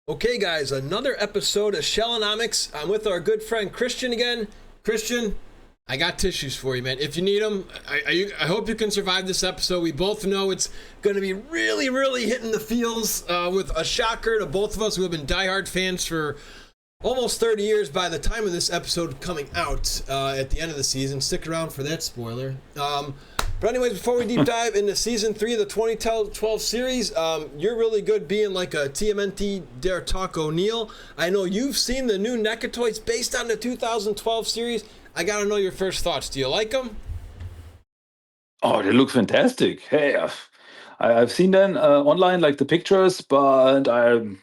Okay, guys, another episode of Shellonomics. I'm with our good friend Christian again. Christian, I got tissues for you, man. If you need them, I hope you can survive this episode. We both know it's going to be really, really hitting the feels with a shocker to both of us who have been diehard fans for almost 30 years by the time of this episode coming out at the end of the season. Stick around for that spoiler. But anyways, before we deep dive into Season 3 of the 2012 series, you're really good being like a TMNT Dare Talk O'Neill. I know you've seen the new NECA toys based on the 2012 series. I gotta know your first thoughts. Do you like them? Oh, they look fantastic. Hey, I've seen them online, like the pictures, but I'm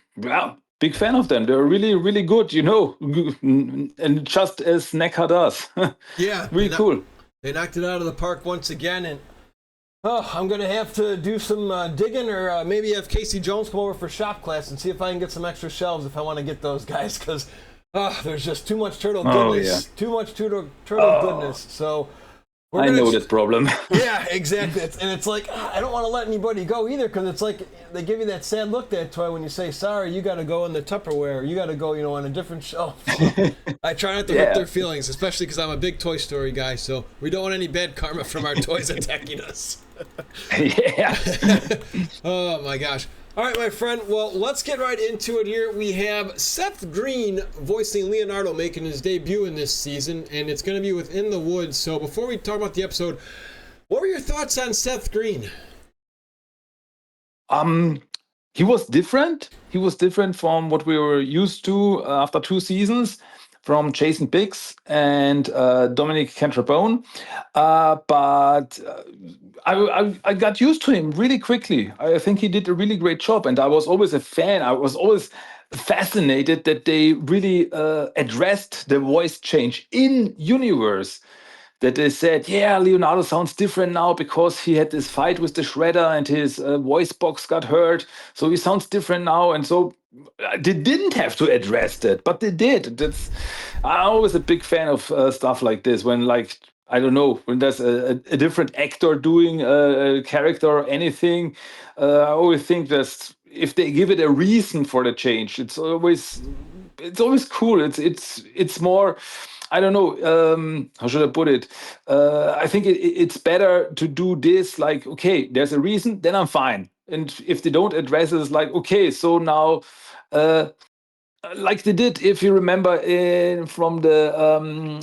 big fan of them. They're really, really good, and just as NECA does. Yeah, Really cool. they knocked it out of the park once again, and I'm gonna have to do some digging, or maybe have Casey Jones come over for shop class and see if I can get some extra shelves if I want to get those guys, because there's just too much turtle goodness, too much turtle goodness. So I know that problem. yeah, exactly. And it's like, I don't want to let anybody go either, because it's like they give you that sad look, that toy, when you say, sorry, you got to go in the Tupperware. You got to go, on a different shelf. I try not to hurt their feelings, especially because I'm a big Toy Story guy, so we don't want any bad karma from our toys attacking us. Yeah. Oh, my gosh. All right, my friend. Well, let's get right into it here. We have Seth Green voicing Leonardo making his debut in this season, and it's going to be Within the Woods. So before we talk about the episode, what were your thoughts on Seth Green? He was different. He was different from what we were used to after 2 seasons, from Jason Biggs and Dominic Cantrabone. But I got used to him really quickly. I think he did a really great job, and I was always a fan. I was always fascinated that they really addressed the voice change in universe. That they said, yeah, Leonardo sounds different now because he had this fight with the Shredder and his voice box got hurt. So he sounds different now. And so they didn't have to address that, but they did. I'm always a big fan of stuff like this, when, like, I don't know, when there's a different actor doing a character or anything. I always think that if they give it a reason for the change, it's always cool. It's more, I don't know, how should I put it? I think it's better to do this, like, okay, there's a reason, then I'm fine. And if they don't address it, it's like, okay, so now, like they did, if you remember, from the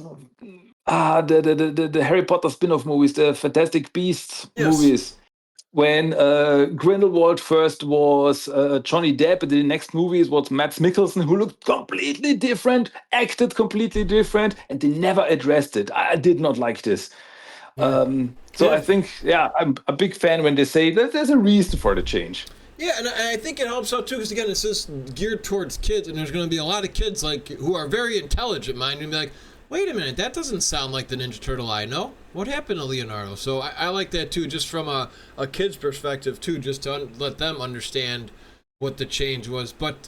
Harry Potter spin-off movies, the Fantastic Beasts movies, when Grindelwald first was Johnny Depp, and the next movies was Mads Mikkelsen, who looked completely different, acted completely different, and they never addressed it. I did not like this. So I think, I'm a big fan when they say that there's a reason for the change. Yeah, and I think it helps out too, because again, it's just geared towards kids, and there's going to be a lot of kids like who are very intelligent, mind, and be like, wait a minute, that doesn't sound like the Ninja Turtle I know. What happened to Leonardo? So I like that too, just from a kid's perspective too, just to let them understand what the change was. But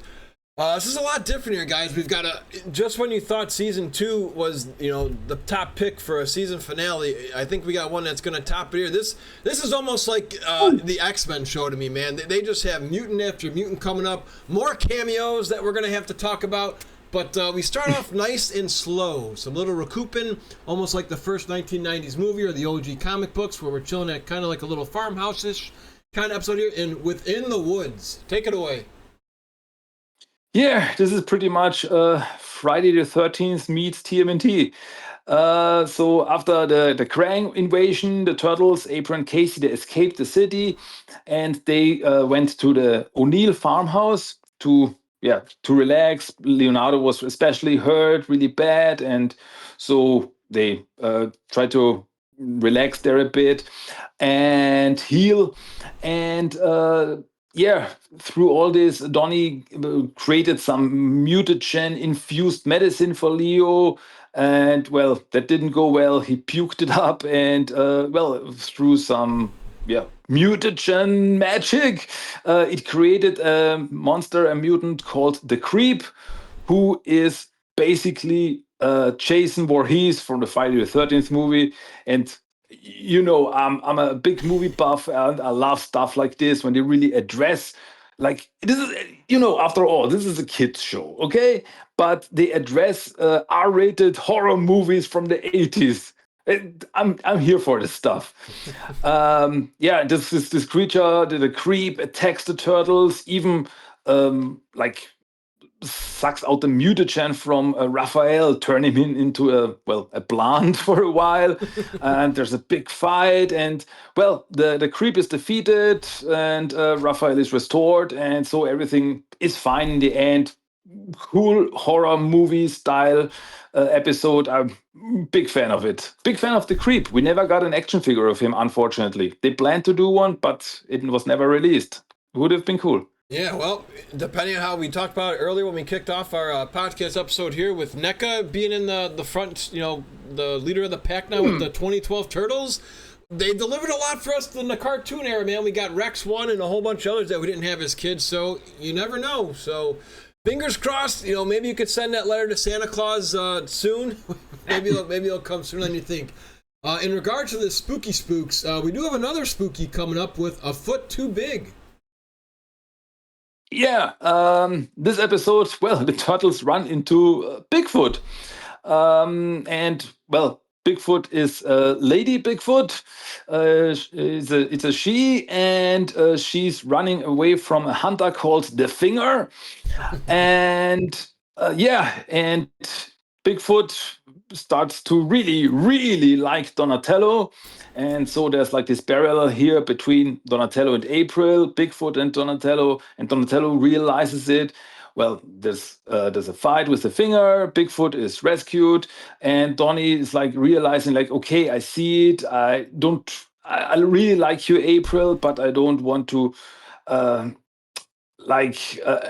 this is a lot different here, guys. We've got just when you thought Season 2 was, the top pick for a season finale, I think we got one that's going to top it here. This is almost like the X-Men show to me, man. They just have mutant after mutant coming up, more cameos that we're going to have to talk about. But we start off nice and slow. Some little recouping, almost like the first 1990s movie or the OG comic books, where we're chilling at kind of like a little farmhouse-ish kind of episode here. And Within the Woods. Take it away. Yeah, this is pretty much Friday the 13th meets TMNT. So after the Krang invasion, the Turtles, April and Casey, they escaped the city, and they went to the O'Neill farmhouse to relax. Leonardo was especially hurt really bad, and so they tried to relax there a bit and heal. And through all this, Donnie created some mutagen infused medicine for Leo. And well, that didn't go well. He puked it up, and through some mutagen magic, it created a monster, a mutant called the Creep, who is basically Jason Voorhees from the Friday the 13th movie. And I'm a big movie buff, and I love stuff like this when they really address like this is, after all, this is a kids show, okay? But they address R-rated horror movies from the 80s. I'm here for this stuff. Yeah, this creature, the creep, attacks the turtles, even like sucks out the mutagen from Raphael, turning him into a plant for a while. And there's a big fight, and well, the creep is defeated, and Raphael is restored, and so everything is fine in the end. Cool horror movie style episode. I'm big fan of it. Big fan of the creep. We never got an action figure of him, unfortunately. They planned to do one, but it was never released. Would have been cool. Yeah, well, depending on how we talked about it earlier when we kicked off our podcast episode here with NECA being in the front, the leader of the pack now with the 2012 Turtles, they delivered a lot for us in the cartoon era, man. We got Rex 1 and a whole bunch of others that we didn't have as kids, so you never know. So fingers crossed, maybe you could send that letter to Santa Claus soon. maybe it'll come sooner than you think. In regards to the spooky spooks, we do have another spooky coming up with A Foot Too Big. Yeah, this episode, well, the turtles run into Bigfoot. And, well, Bigfoot is Lady Bigfoot. It's a she, and she's running away from a hunter called the Finger. And, and Bigfoot starts to really, really like Donatello. And so there's like this parallel here between Donatello and April, Bigfoot and Donatello realizes it. Well, there's a fight with the Finger, Bigfoot is rescued, and Donnie is like realizing like, okay, I see it. I really like you, April, but I don't want to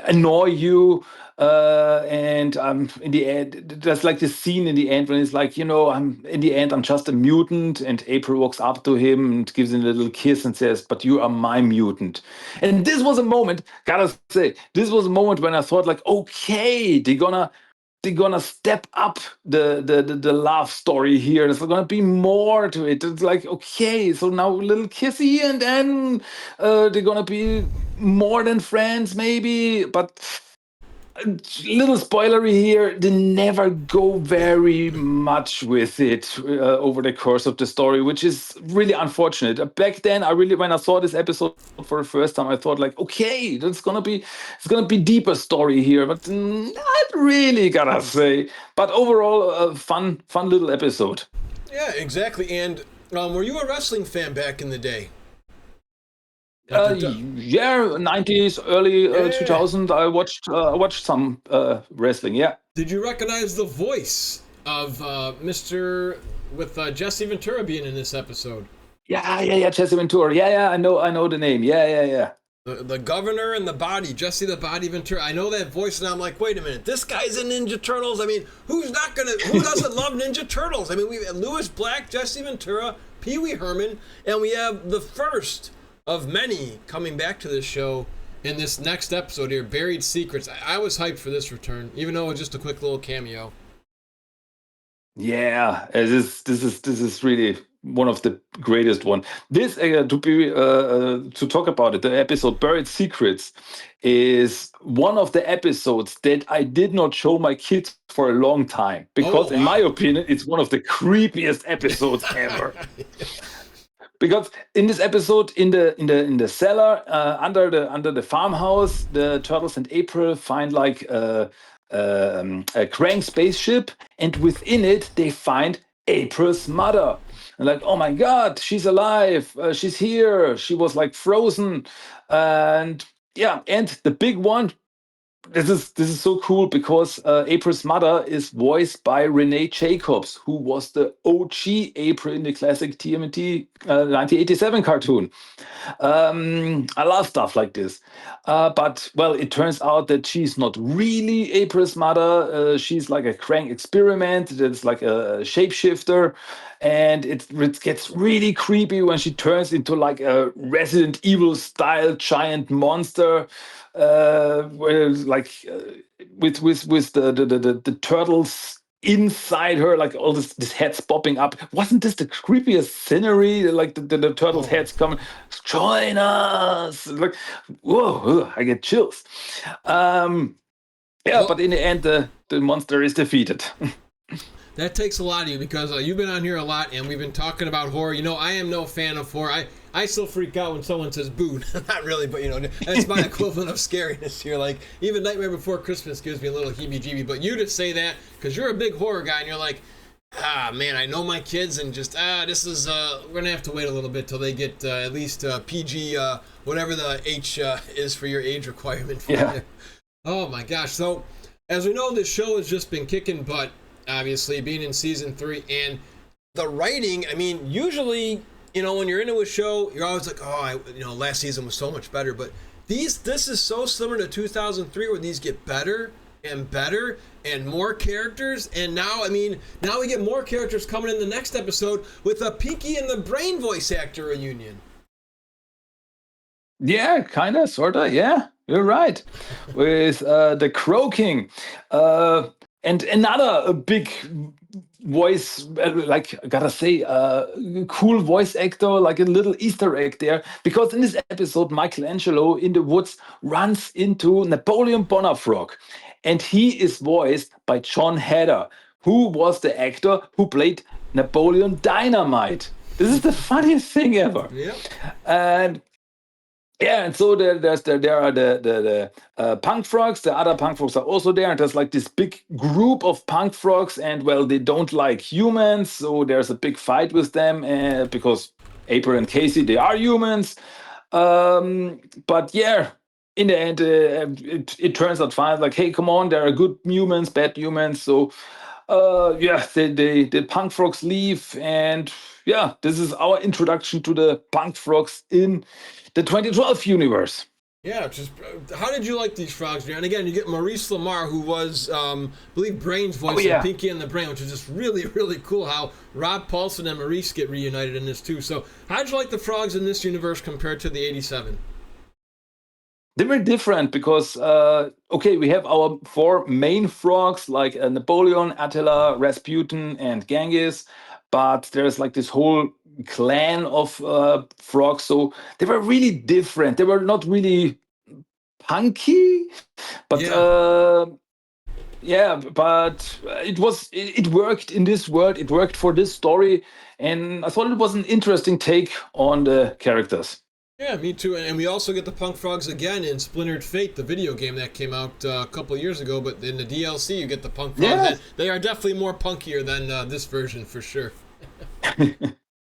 annoy you. And in the end, there's like this scene in the end when it's like, I'm just a mutant, and April walks up to him and gives him a little kiss and says, but you are my mutant. And this was a moment, gotta say, this was a moment when I thought like, okay, they're gonna step up the love story here. There's gonna be more to it. It's like, okay, so now a little kissy, and then they're gonna be more than friends, maybe. But little spoilery here, they never go very much with it over the course of the story, which is really unfortunate. Back then, when I saw this episode for the first time, I thought like, okay, it's gonna be deeper story here, but not really, gotta say. But overall, a fun little episode. Yeah, exactly. And were you a wrestling fan back in the day? Yeah, 90s, early 2000. I watched some wrestling. Yeah. Did you recognize the voice of Mr. with Jesse Ventura being in this episode? Yeah, Jesse Ventura. Yeah, I know the name. Yeah. The governor and the body, Jesse the Body Ventura. I know that voice, and I'm like, wait a minute, this guy's in Ninja Turtles. I mean, who doesn't love Ninja Turtles? I mean, we have Louis Black, Jesse Ventura, Pee Wee Herman, and we have the first of many coming back to this show in this next episode here, Buried Secrets. I was hyped for this return, even though it was just a quick little cameo. Yeah, this is really one of the greatest one. This to talk about it, the episode Buried Secrets is one of the episodes that I did not show my kids for a long time because, in my opinion, it's one of the creepiest episodes ever. Because in this episode, in the cellar under the farmhouse, the turtles and April find like a Krang spaceship, and within it they find April's mother. And like, oh my God, she's alive! She's here. She was like frozen, and yeah, and the big one. This is so cool because April's mother is voiced by Renee Jacobs, who was the OG April in the classic TMNT 1987 cartoon. I love stuff like this. But, well, it turns out that she's not really April's mother. She's like a Krang experiment. It's like a shapeshifter. And it gets really creepy when she turns into like a Resident Evil style giant monster. Where like with the turtles inside her, like all this heads popping up. Wasn't this the creepiest scenery? Like the turtles' Oh, heads coming, join us! Like, whoa, ugh, I get chills. Yeah, but well, in the end, the monster is defeated. that takes a lot of you because you've been on here a lot and we've been talking about horror. You know, I am no fan of horror. I still freak out when someone says boo. Not really, but you know, that's my equivalent of scariness here. Like, even Nightmare Before Christmas gives me a little heebie-jeebie. But you just say that because you're a big horror guy and you're like, man, I know my kids and just, this is, we're going to have to wait a little bit till they get at least PG, whatever the H is for your age requirement. For Yeah. you. Oh my gosh. So, as we know, this show has just been kicking butt, obviously, being in season 3. And the writing, I mean, usually, you know, when you're into a show, you're always like, last season was so much better. But this is so similar to 2003 where these get better and better and more characters. And now, I mean, now we get more characters coming in the next episode with a Pinky and the Brain voice actor reunion. Yeah, kind of, sort of. Yeah, you're right. With the Crow King. And another big voice, like I gotta say, cool voice actor, like a little Easter egg there. Because in this episode, Michelangelo in the woods runs into Napoleon Bonafrog. And he is voiced by John Heder, who was the actor who played Napoleon Dynamite. This is the funniest thing ever. Yeah. And yeah, and so there are the punk frogs. The other punk frogs are also there, and there's like this big group of punk frogs, and well, they don't like humans, so there's a big fight with them because April and Casey, they are humans. But yeah, in the end, it turns out fine. Like, hey, come on, there are good humans, bad humans. So yeah, the punk frogs leave, and yeah, this is our introduction to the punk frogs in the 2012 universe. Yeah, just how did you like these frogs, man? And again, you get Maurice Lamar, who was, I believe, Brain's voice in Pinky and the Brain, which is just really, really cool how Rob Paulson and Maurice get reunited in this too. So, how did you like the frogs in this universe compared to the 87? They were different because, okay, we have our 4 main frogs like Napoleon, Attila, Rasputin, and Genghis, but there's like this whole clan of frogs. So they were really different. They were not really punky, but but it worked in this world. It worked for this story, and I thought it was an interesting take on the characters. Yeah, me too. And we also get the punk frogs again in Splintered Fate, the video game that came out a couple of years ago. But in the DLC, you get the punk frogs. Yeah. They are definitely more punkier than this version for sure.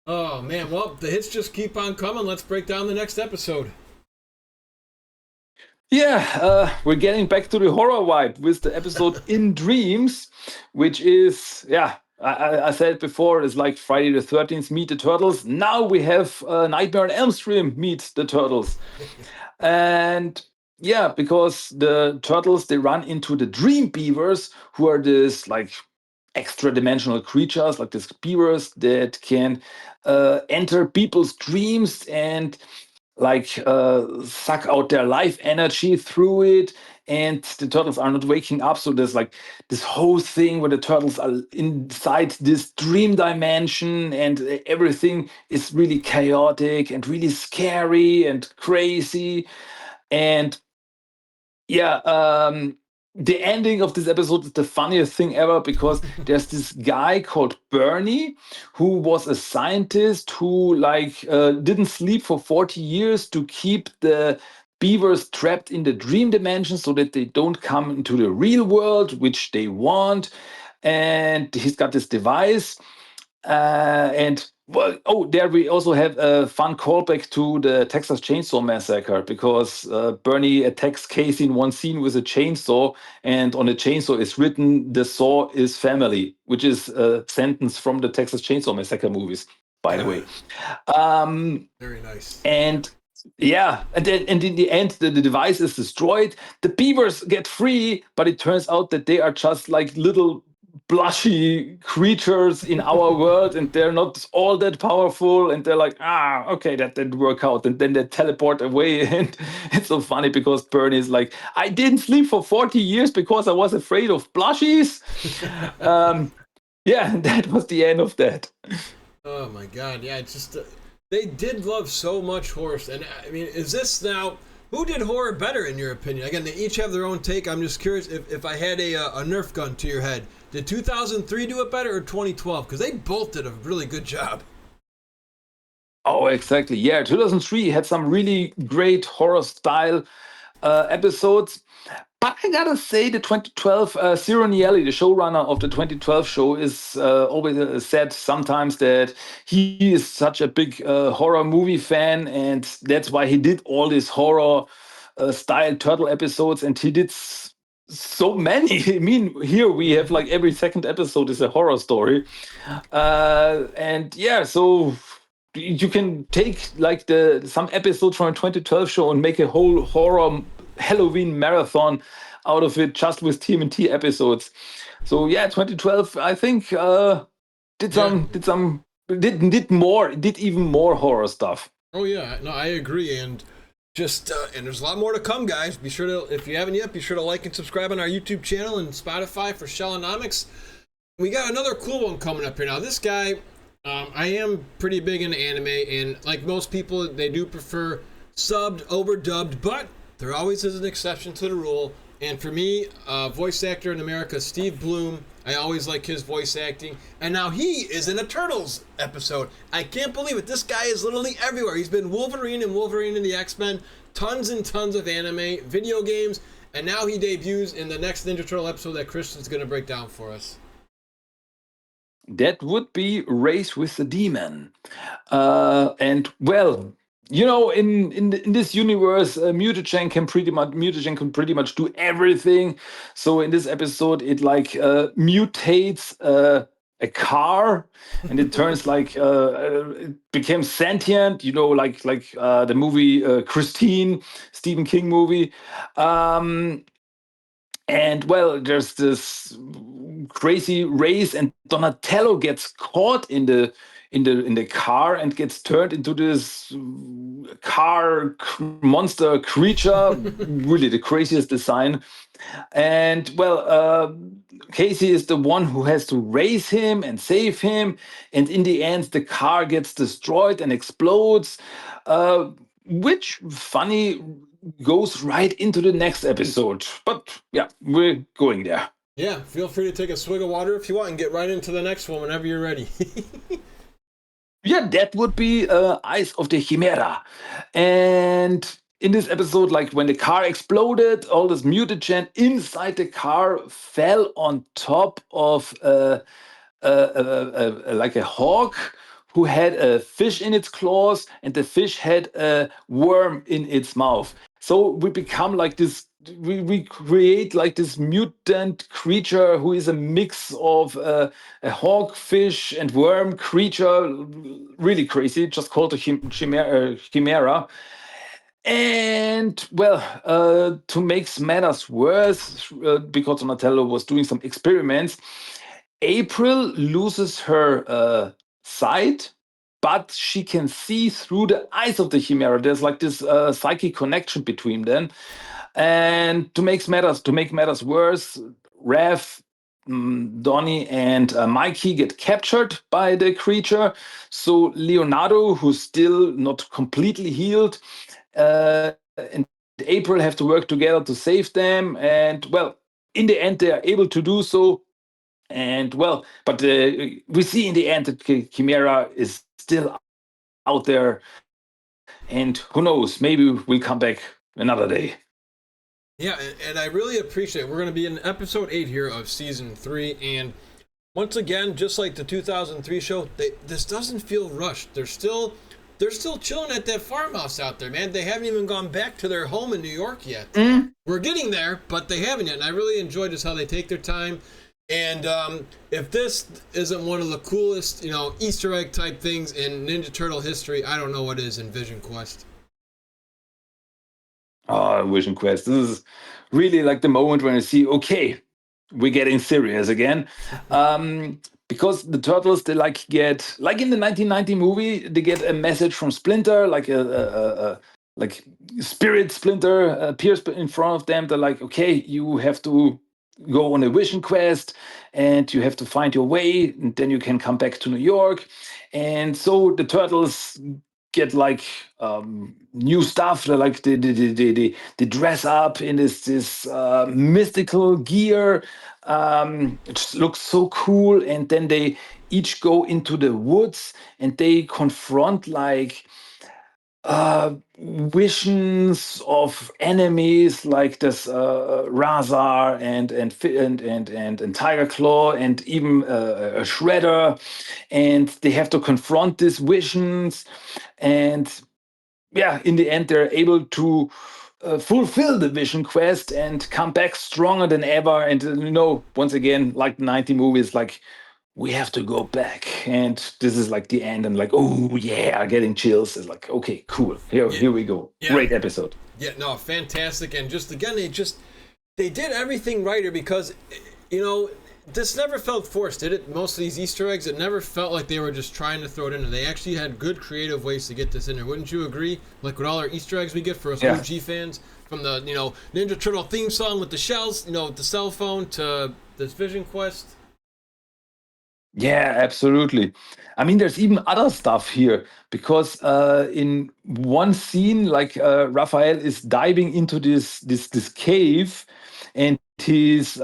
Oh man, well, the hits just keep on coming. Let's break down the next episode. Yeah, we're getting back to the horror vibe with the episode In Dreams, which is, yeah, I said before, it's like Friday the 13th meet the Turtles. Now we have Nightmare on Elm Street meet the Turtles. And yeah, because the Turtles, they run into the Dream Beavers, who are this like extra dimensional creatures, like these beavers that can enter people's dreams and like suck out their life energy through it, and the turtles are not waking up. So there's like this whole thing where the turtles are inside this dream dimension, and everything is really chaotic and really scary and crazy. And yeah, the ending of this episode is the funniest thing ever because there's this guy called Bernie who was a scientist who like didn't sleep for 40 years to keep the beavers trapped in the dream dimension so that they don't come into the real world, which they want. And he's got this device. And well, oh, there we also have a fun callback to the Texas Chainsaw Massacre because Bernie attacks Casey in one scene with a chainsaw, and on the chainsaw is written "The saw is family," which is a sentence from the Texas Chainsaw Massacre movies, by the way. Very nice. And yeah, and in the end, the device is destroyed. The beavers get free, but it turns out that they are just like little blushy creatures in our world, and they're not all that powerful, and they're like, okay, that didn't work out, and then they teleport away. And it's so funny because Bernie is like, I didn't sleep for 40 years because I was afraid of plushies. Yeah, that was the end of that. Oh my god, yeah, it's just they did love so much horror, and I mean, is this now? Who did horror better in your opinion? Again, they each have their own take. I'm just curious if I had a Nerf gun to your head, did 2003 do it better or 2012? Because they both did a really good job. Oh, exactly. Yeah, 2003 had some really great horror style episodes. But I gotta say, the 2012 Ciro Nieli, the showrunner of the 2012 show, is always said sometimes that he is such a big horror movie fan, and that's why he did all these horror style turtle episodes, and he did so many. I mean, here we have like every second episode is a horror story, and yeah, so you can take like the some episodes from a 2012 show and make a whole horror Halloween marathon out of it just with TMNT episodes. So yeah, 2012 I think Yeah. did even more horror stuff. Oh yeah. No, I agree, and just and there's a lot more to come, guys. Be sure to, if you haven't yet, be sure to like and subscribe on our YouTube channel and Spotify for Shellonomics. We got another cool one coming up here now. This guy, I am pretty big into anime, and like most people, they do prefer subbed over dubbed, but there always is an exception to the rule. And for me, voice actor in America, Steve Bloom, I always like his voice acting. And now he is in a Turtles episode. I can't believe it. This guy is literally everywhere. He's been Wolverine and Wolverine and the X-Men, tons and tons of anime, video games, and now he debuts in the next Ninja Turtle episode that Christian's going to break down for us. That would be Race with the Demon. And well, you know, in this universe, Mutagen can pretty much do everything. So in this episode, it like mutates a car, and it turns like it became sentient. You know, like the movie Christine, Stephen King movie. And well, there's this crazy race, and Donatello gets caught in the car and gets turned into this monster creature. Really, the craziest design. And well, Casey is the one who has to raise him and save him. And in the end, the car gets destroyed and explodes. Which funny goes right into the next episode. But yeah, we're going there. Yeah, feel free to take a swig of water if you want and get right into the next one whenever you're ready. Yeah, that would be Eyes of the Chimera. And in this episode, like when the car exploded, all this mutagen inside the car fell on top of like a hawk who had a fish in its claws, and the fish had a worm in its mouth. So we become like this. We create like this mutant creature who is a mix of a hawk, fish, and worm creature. Really crazy. Just called a chimera. And well, to make matters worse, because Donatello was doing some experiments, April loses her sight, but she can see through the eyes of the Chimera. There's like this psychic connection between them. And to make matters worse, Raph, Donnie, and Mikey get captured by the creature. So Leonardo, who's still not completely healed, and April have to work together to save them. And well, in the end, they are able to do so. And well, but we see in the end that Chimera is still out there. And who knows, maybe we'll come back another day. Yeah, and I really appreciate it. We're going to be in episode 8 here of season 3, and once again, just like the 2003 show, this doesn't feel rushed. They're still chilling at that farmhouse out there, man. They haven't even gone back to their home in New York yet. We're getting there, but they haven't yet. And I really enjoyed just how they take their time. And if this isn't one of the coolest, Easter egg type things in Ninja Turtle history, I don't know what is in Vision Quest. Oh, Vision Quest. This is really like the moment when I see, okay, we're getting serious again. Because the turtles, they like get, like in the 1990 movie, they get a message from Splinter, like like spirit Splinter appears in front of them. They're like, okay, you have to go on a vision quest and you have to find your way, and then you can come back to New York. And so the turtles get like new stuff. They're like they dress up in this mystical gear. It just looks so cool. And then they each go into the woods and they confront like visions of enemies like this Razar and Tiger Claw and even a Shredder, and they have to confront these visions, and yeah, in the end, they're able to fulfill the vision quest and come back stronger than ever. And once again, like the 90 movies, like we have to go back, and this is like the end. And like, oh yeah, getting chills. It's like, okay, cool. Here we go. Yeah. Great episode. Yeah, no, fantastic. And just again, they did everything right here because, this never felt forced, did it? Most of these Easter eggs, it never felt like they were just trying to throw it in there. They actually had good creative ways to get this in there. Wouldn't you agree? Like with all our Easter eggs we get for us OG fans, from the, Ninja Turtle theme song with the shells, with the cell phone to this Vision Quest. Yeah, absolutely. I mean, there's even other stuff here because in one scene, like Raphael is diving into this cave, and he's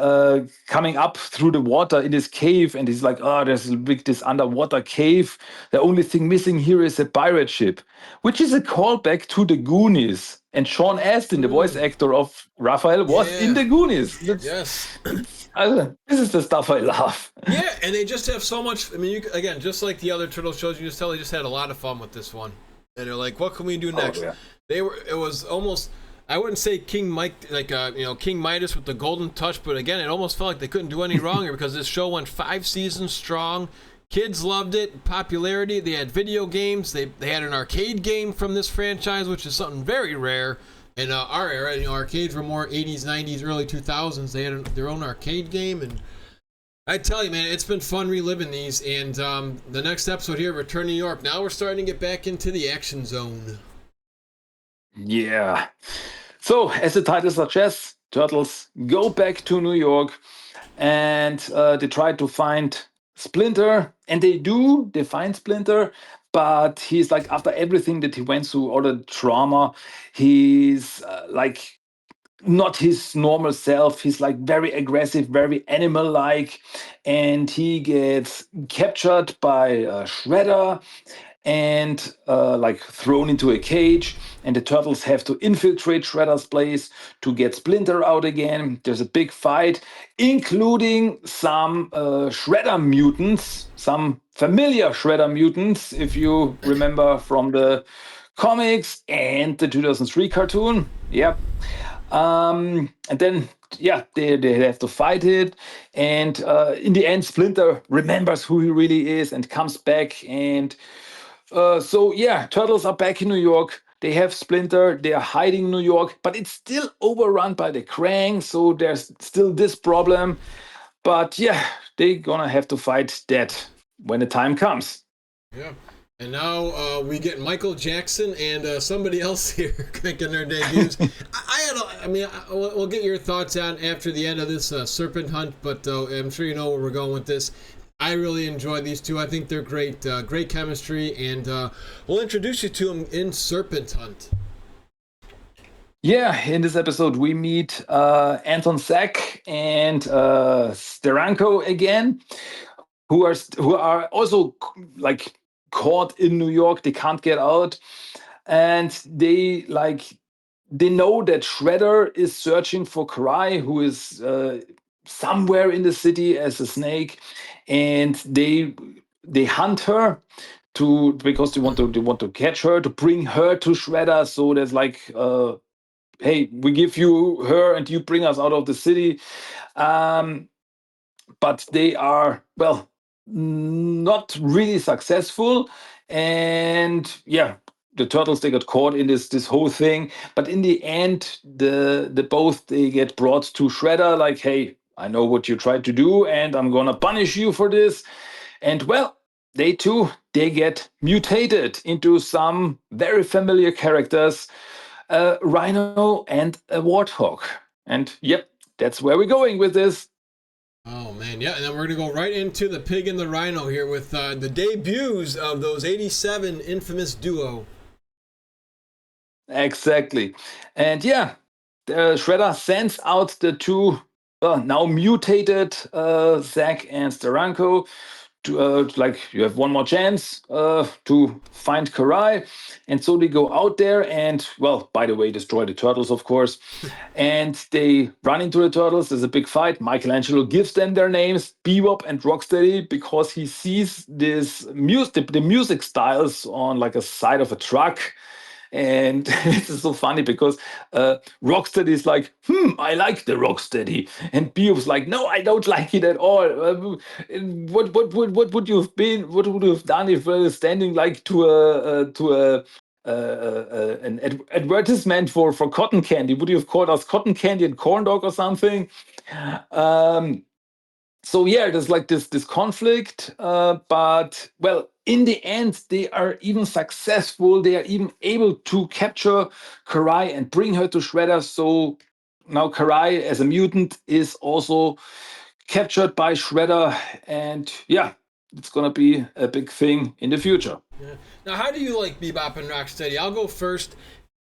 coming up through the water in this cave, and he's like, "Oh, there's this underwater cave. The only thing missing here is a pirate ship," which is a callback to the Goonies. And Sean Astin, the voice actor of Raphael, was in the Goonies. Yes. This is the stuff I love. Yeah, and they just have so much. I mean, again, just like the other Turtle shows, you just tell they just had a lot of fun with this one. And they're like, "What can we do next?" Yeah. It was almost. I wouldn't say King Midas with the golden touch, but again, it almost felt like they couldn't do any wrong here because this show went 5 seasons strong. Kids loved it, popularity. They had video games. They had an arcade game from this franchise, which is something very rare in our era. Arcades were more 80s, 90s, early 2000s. They had their own arcade game, and I tell you, man, it's been fun reliving these. And the next episode here, Return to New York. Now we're starting to get back into the action zone. Yeah. So, as the title suggests, Turtles go back to New York, and they try to find Splinter, and they find Splinter, but he's like, after everything that he went through, all the trauma, he's like not his normal self. He's like very aggressive, very animal-like, and he gets captured by Shredder and like thrown into a cage, and the turtles have to infiltrate Shredder's place to get Splinter out again. There's a big fight, including some Shredder mutants, some familiar Shredder mutants, if you remember from the comics and the 2003 cartoon. Yep. And then they have to fight it, and in the end Splinter remembers who he really is and comes back, and Turtles are back in New York. They have Splinter. They are hiding in New York, but it's still overrun by the Krang. So there's still this problem. But yeah, they're gonna have to fight that when the time comes. Yeah. And now we get Michael Jackson and somebody else here making their debuts. We'll get your thoughts on after the end of this Serpent Hunt, but I'm sure you know where we're going with this. I really enjoy these two. I think they're great, great chemistry, and we'll introduce you to them in Serpent Hunt. Yeah, in this episode we meet Anton Sack and Steranko again, who are also like caught in New York. They can't get out, and they know that Shredder is searching for Karai, who is somewhere in the city as a snake, and they hunt her because they want to catch her, to bring her to Shredder. So there's like, hey, we give you her and you bring us out of the city. But they are, well, not really successful, and yeah, the turtles, they got caught in this whole thing. But in the end, they get brought to Shredder, like, hey, I know what you tried to do, and I'm gonna punish you for this. And well, they too, they get mutated into some very familiar characters, a rhino and a warthog. And yep, that's where we're going with this. Oh man, yeah, and then we're gonna go right into the pig and the rhino here with the debuts of those '87 infamous duo. Exactly. And yeah, the Shredder sends out the two now mutated Zack and Steranko to like you have one more chance to find Karai, and so they go out there and well, by the way, destroy the turtles, of course, and they run into the turtles. There's a big fight. Michelangelo gives them their names, Bebop and Rocksteady, because he sees this music, the music styles on like a side of a truck. And this is so funny because Rocksteady is like, I like the Rocksteady. And Bebop's like, no, I don't like it at all. What would you have been? What would you have done if standing like to an advertisement for cotton candy? Would you have called us cotton candy and corn dog or something? Um, so yeah, there's like this conflict, but well, in the end, they are even successful. They are even able to capture Karai and bring her to Shredder. So now Karai, as a mutant, is also captured by Shredder, and yeah, it's gonna be a big thing in the future. Yeah. Now, how do you like Bebop and Rocksteady? I'll go first.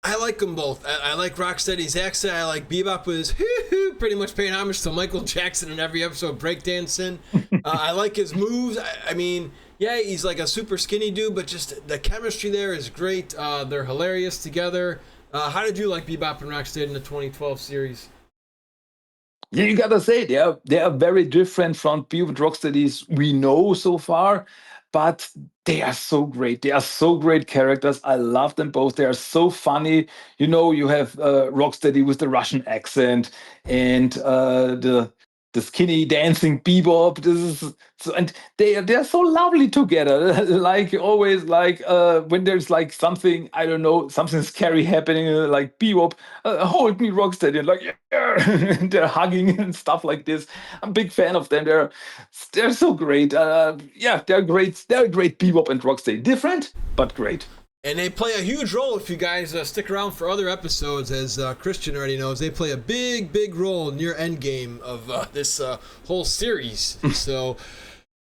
I like them both. I like Rocksteady's accent. I like Bebop with his hoo-hoo, pretty much paying homage to Michael Jackson in every episode, breakdancing. I like his moves. I mean, yeah, he's like a super skinny dude, but just the chemistry there is great. They're hilarious together. How did you like Bebop and Rocksteady in the 2012 series? Yeah, you gotta say they are very different from Bebop Rocksteadies we know so far, but they are so great. They are so great characters. I love them both. They are so funny. You know, you have Rocksteady with the Russian accent and the skinny dancing Bebop. This is so, and they are so lovely together. Like always, like when there's like something I don't know, something scary happening, like Bebop, hold me, Rocksteady, and like yeah, they're hugging and stuff like this. I'm a big fan of them. They're so great. Yeah, they're great. They're great Bebop and Rocksteady. Different, but great. And they play a huge role if you guys stick around for other episodes. As Christian already knows, they play a big role near endgame of this whole series. So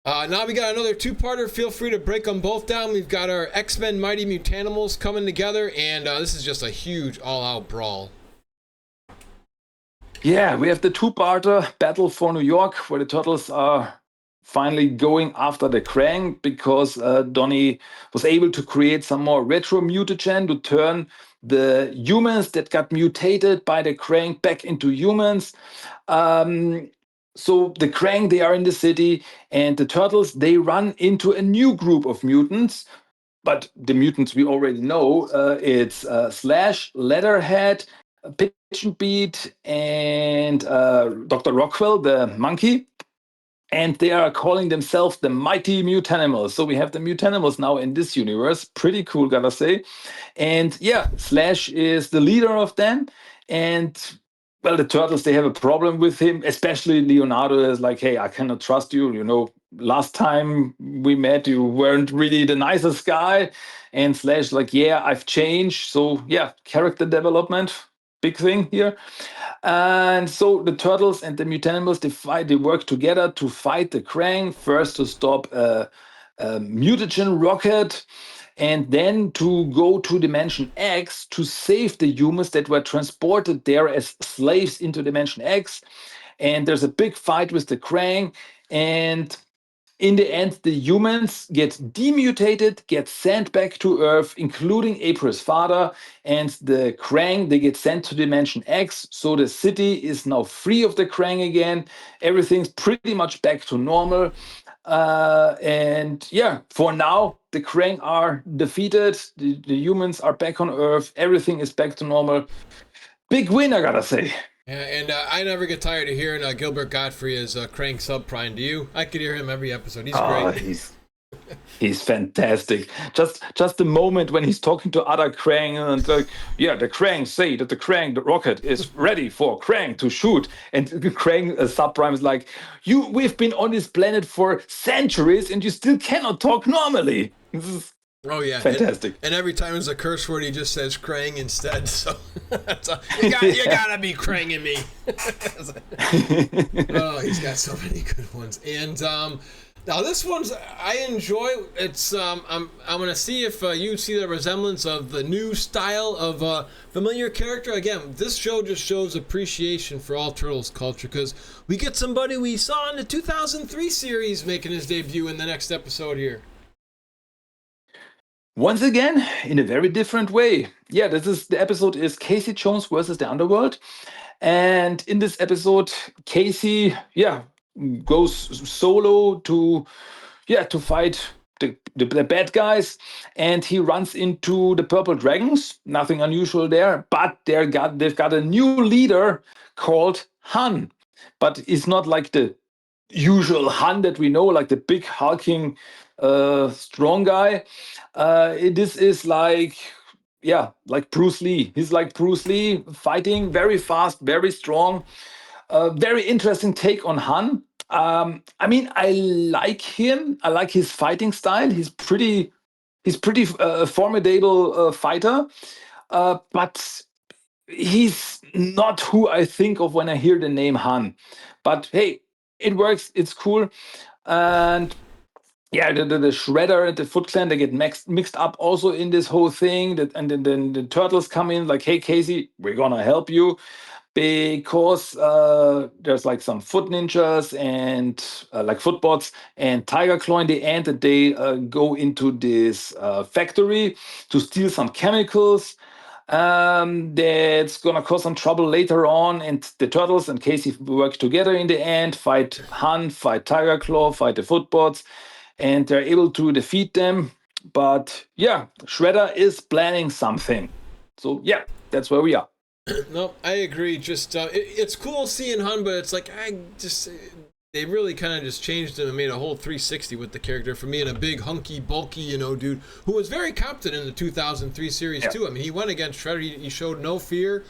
now we got another two-parter. Feel free to break them both down. We've got our X-Men Mighty Mutanimals coming together, and this is just a huge all-out brawl. Yeah, we have the two-parter Battle for New York, where the Turtles are finally going after the Krang because Donnie was able to create some more retro mutagen to turn the humans that got mutated by the Krang back into humans. So the Krang, they are in the city, and the Turtles, they run into a new group of mutants. But the mutants we already know, it's Slash, Leatherhead, Pigeon Beat, and Dr. Rockwell, the monkey. And they are calling themselves the Mighty Mutanimals. So we have the Mutanimals now in this universe. Pretty cool, gotta say. And yeah, Slash is the leader of them. And well, the Turtles, they have a problem with him, especially Leonardo is like, hey, I cannot trust you. You know, last time we met, you weren't really the nicest guy. And Slash, like, yeah, I've changed. So yeah, character development, big thing here. And so the Turtles and the Mutanimals, they work together to fight the Krang, first to stop a mutagen rocket, and then to go to Dimension X to save the humans that were transported there as slaves into Dimension X. And there's a big fight with the Krang, and in the end, the humans get demutated, get sent back to Earth, including April's father, and the Krang, they get sent to Dimension X. So the city is now free of the Krang again. Everything's pretty much back to normal. And yeah, for now, the Krang are defeated. The humans are back on Earth. Everything is back to normal. Big win, I gotta say. Yeah, and I never get tired of hearing Gilbert Gottfried as Krang Subprime. Do you? I could hear him every episode. He's great. He's fantastic. Just the moment when he's talking to other Krang and like, yeah, the Krang say that the Krang, the rocket is ready for Krang to shoot. And the Krang subprime is like, we've been on this planet for centuries and you still cannot talk normally. This is Oh yeah, fantastic. and every time there's a curse word, he just says "Krang" instead. So you gotta be kranging me. Oh, he's got so many good ones. And now this one's I enjoy. It's I'm gonna see if you see the resemblance of the new style of familiar character. Again, this show just shows appreciation for all Turtles culture because we get somebody we saw in the 2003 series making his debut in the next episode here. Once again, in a very different way. Yeah, the episode is Casey Jones versus the Underworld. And in this episode, Casey, goes solo to fight the bad guys, and he runs into the Purple Dragons. Nothing unusual there, but they've got a new leader called Han. But it's not like the usual Han that we know, like the big hulking strong guy. This is like Bruce Lee. He's like Bruce Lee, fighting very fast, very strong. Very interesting take on Han. I mean, I like him. I like his fighting style. He's pretty formidable fighter. But he's not who I think of when I hear the name Han. But hey, it works. It's cool. And yeah, the Shredder and the Foot Clan, they get mixed up also in this whole thing. And then the Turtles come in like, hey, Casey, we're gonna help you. Because there's like some foot ninjas and like footbots and Tiger Claw in the end that they go into this factory to steal some chemicals. That's gonna cause some trouble later on, and the Turtles and Casey work together in the end, fight Han, fight Tiger Claw, fight the footbots, and they're able to defeat them. But yeah, Shredder is planning something. So yeah, that's where we are. No, I agree. Just it's cool seeing Han, but it's like they really kind of just changed him and made a whole 360 with the character from being a big hunky bulky dude who was very competent in the 2003 series too. I mean, he went against Shredder. He showed no fear.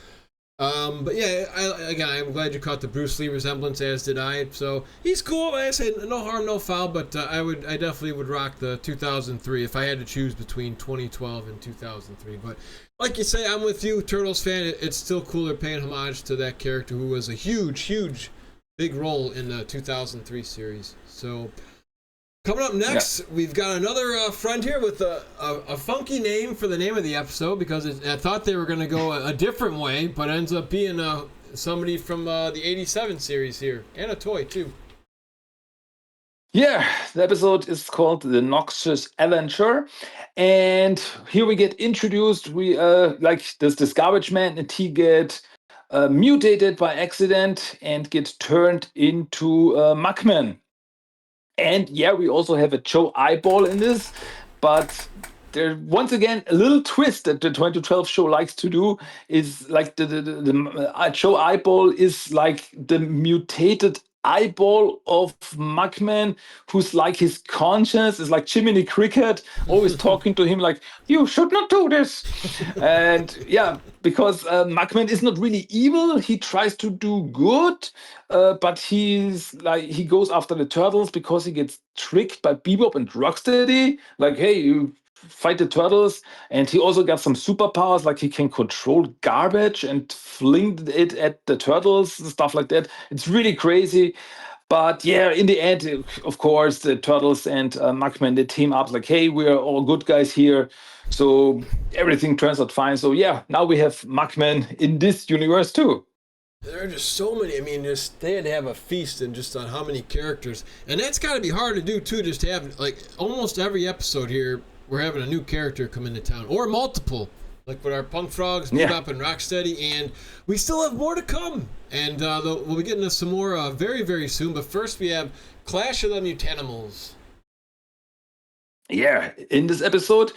But yeah, I'm glad you caught the Bruce Lee resemblance, as did I. So he's cool. Like I said, no harm, no foul. But I definitely would rock the 2003 if I had to choose between 2012 and 2003. But like you say, I'm with you, Turtles fan. It's still cooler paying homage to that character who was a huge, big role in the 2003 series. So coming up next, we've got another friend here with a funky name for the name of the episode because I thought they were going to go a different way, but ends up being somebody from the 87 series here, and a toy too. Yeah, the episode is called The Noxious Avenger. And here we get introduced. We like this garbage man, and he get mutated by accident and get turned into Mugman. And yeah, we also have a Joe Eyeball in this, but there once again a little twist that the 2012 show likes to do is like the Joe Eyeball is like the mutated eyeball of Mugman, who's like his conscience, is like Jiminy Cricket, always talking to him like, you should not do this. And yeah, because Mugman is not really evil, he tries to do good, but he goes after the Turtles because he gets tricked by Bebop and Rocksteady, like, hey, you fight the Turtles. And he also got some superpowers, like he can control garbage and fling it at the Turtles and stuff like that. It's really crazy. But yeah, in the end, of course, the Turtles and Mugman, they team up like, hey, we're all good guys here. So everything turns out fine. So yeah, now we have Mugman in this universe too. There are just so many. I mean, they had to have a feast and just on how many characters. And that's got to be hard to do too, just to have like almost every episode here, we're having a new character come into town, or multiple, like with our Punk Frogs, Bebop, and Rocksteady, and we still have more to come. And we'll be getting to some more very, very soon. But first, we have Clash of the Mutanimals. Yeah, in this episode,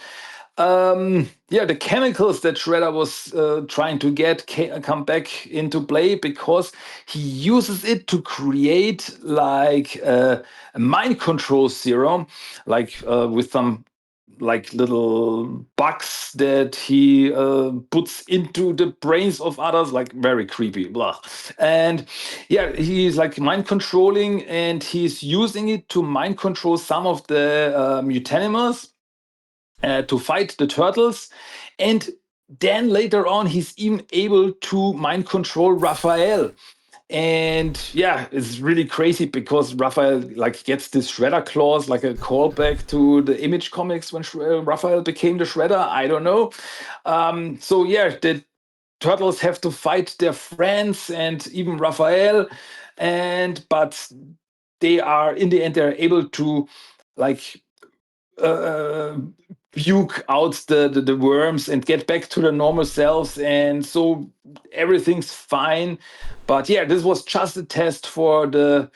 Yeah, the chemicals that Shredder was trying to get come back into play because he uses it to create like a mind control serum, like with some like little bugs that he puts into the brains of others, like very creepy, blah. And yeah, he's like mind controlling, and he's using it to mind control some of the mutanimals to fight the turtles. And then later on, he's even able to mind control Raphael. And yeah, it's really crazy because Raphael like gets this Shredder claws, like a callback to the Image comics when Raphael became the Shredder. I don't know. So yeah, the turtles have to fight their friends and even Raphael, and but they are in the end they're able to like uh, puke out the worms and get back to their normal selves, and so everything's fine. But yeah, this was just a test for the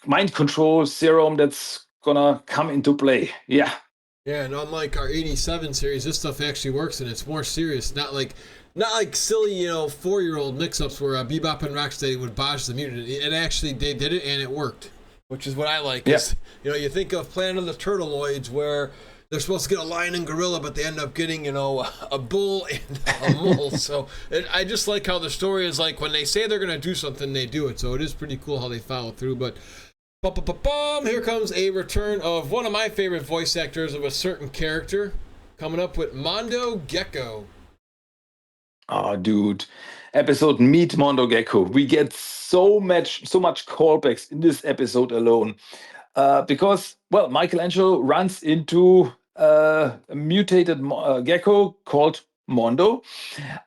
mind control serum that's gonna come into play. Yeah. Yeah, and unlike our '87 series, this stuff actually works and it's more serious. Not like silly, 4-year-old mix-ups where Bebop and Rocksteady would bodge the mutant. It actually they did it and it worked, which is what I like. Yeah. Is you think of Planet of the Turtleoids where they're supposed to get a lion and gorilla, but they end up getting a bull and a mole. So I just like how the story is like when they say they're gonna do something, they do it. So it is pretty cool how they follow through, but. Here comes a return of one of my favorite voice actors of a certain character, coming up with Mondo Gecko. Oh, dude. Episode Meet Mondo Gecko. We get so much callbacks in this episode alone. Because, well, Michelangelo runs into a mutated gecko called Mondo.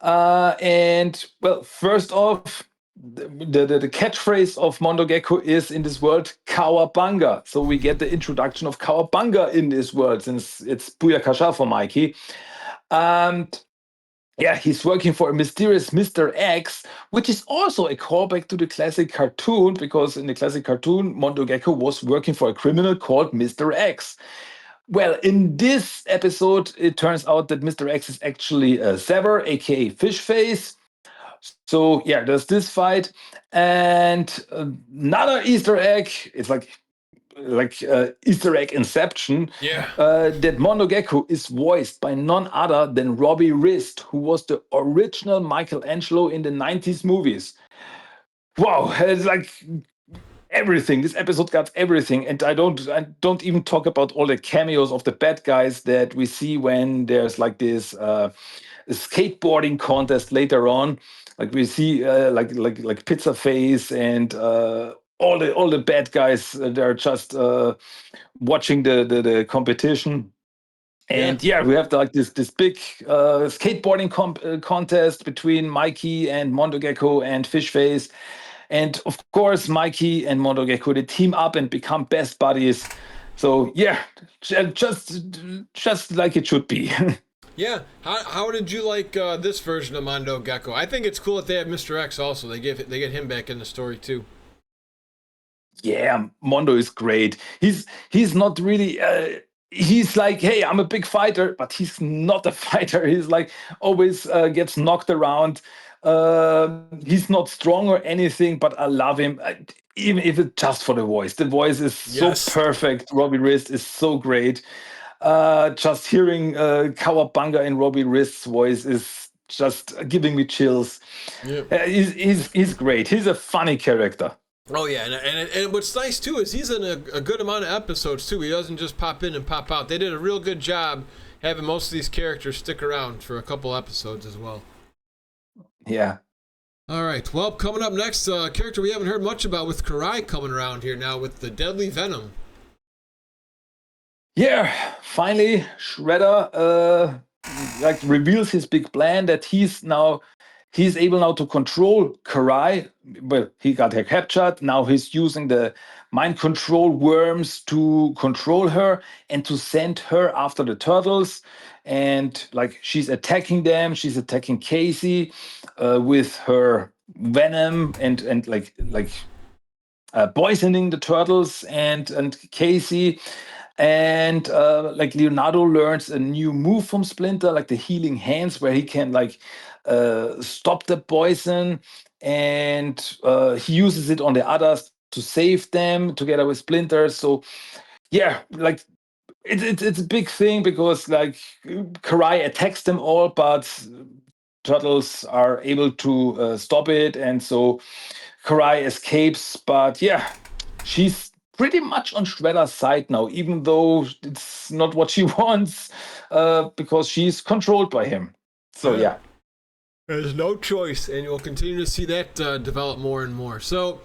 And, well, first off, the catchphrase of Mondo Gecko is in this world Cowabunga. So we get the introduction of Cowabunga in this world since it's Booyakasha for Mikey. And yeah, he's working for a mysterious Mr. X, which is also a callback to the classic cartoon, because in the classic cartoon, Mondo Gecko was working for a criminal called Mr. X. Well, in this episode, it turns out that Mr. X is actually a Sever, aka Fish Face. So yeah, there's this fight, and another Easter egg. It's like Easter egg inception. Yeah. That Mondo Gecko is voiced by none other than Robbie Rist, who was the original Michelangelo in the '90s movies. Wow, it's like everything. This episode got everything, and I don't even talk about all the cameos of the bad guys that we see when there's like this skateboarding contest later on. Like we see like Pizza Face and all the bad guys. They're just watching the competition. Yeah. And yeah, we have like this big skateboarding contest between Mikey and Mondo Gecko and Fishface. And of course, Mikey and Mondo Gecko, they team up and become best buddies. So yeah, just like it should be. Yeah. How did you like this version of Mondo Gecko? I think it's cool that they have Mr. X also. They get him back in the story too. Yeah, Mondo is great. He's not really. He's like, hey, I'm a big fighter, but he's not a fighter. He's like always gets knocked around. He's not strong or anything, but I love him. Even if it's just for the voice. The voice is so Yes. perfect. Robbie Wrist is so great. Just hearing Cowabunga in Robbie Wrist's voice is just giving me chills. Yeah. He's great. He's a funny character. Oh yeah, and what's nice too is he's in a good amount of episodes too. He doesn't just pop in and pop out. They did a real good job having most of these characters stick around for a couple episodes as well. Yeah. All right, well, coming up next, character we haven't heard much about with Karai coming around here now with the deadly venom. Yeah, finally, Shredder like reveals his big plan that he's able now to control Karai. Well, he got her captured. Now he's using the mind control worms to control her and to send her after the turtles. And like she's attacking them. She's attacking Casey with her venom and like poisoning the turtles and Casey. And like Leonardo learns a new move from Splinter, like the healing hands, where he can like stop the poison, and he uses it on the others to save them together with Splinter. So yeah, like it's a big thing because like Karai attacks them all, but turtles are able to stop it, and so Karai escapes. But yeah, she's pretty much on Shredder's side now, even though it's not what she wants, because she's controlled by him. So Yeah. yeah. There's no choice, and you'll continue to see that develop more and more. So,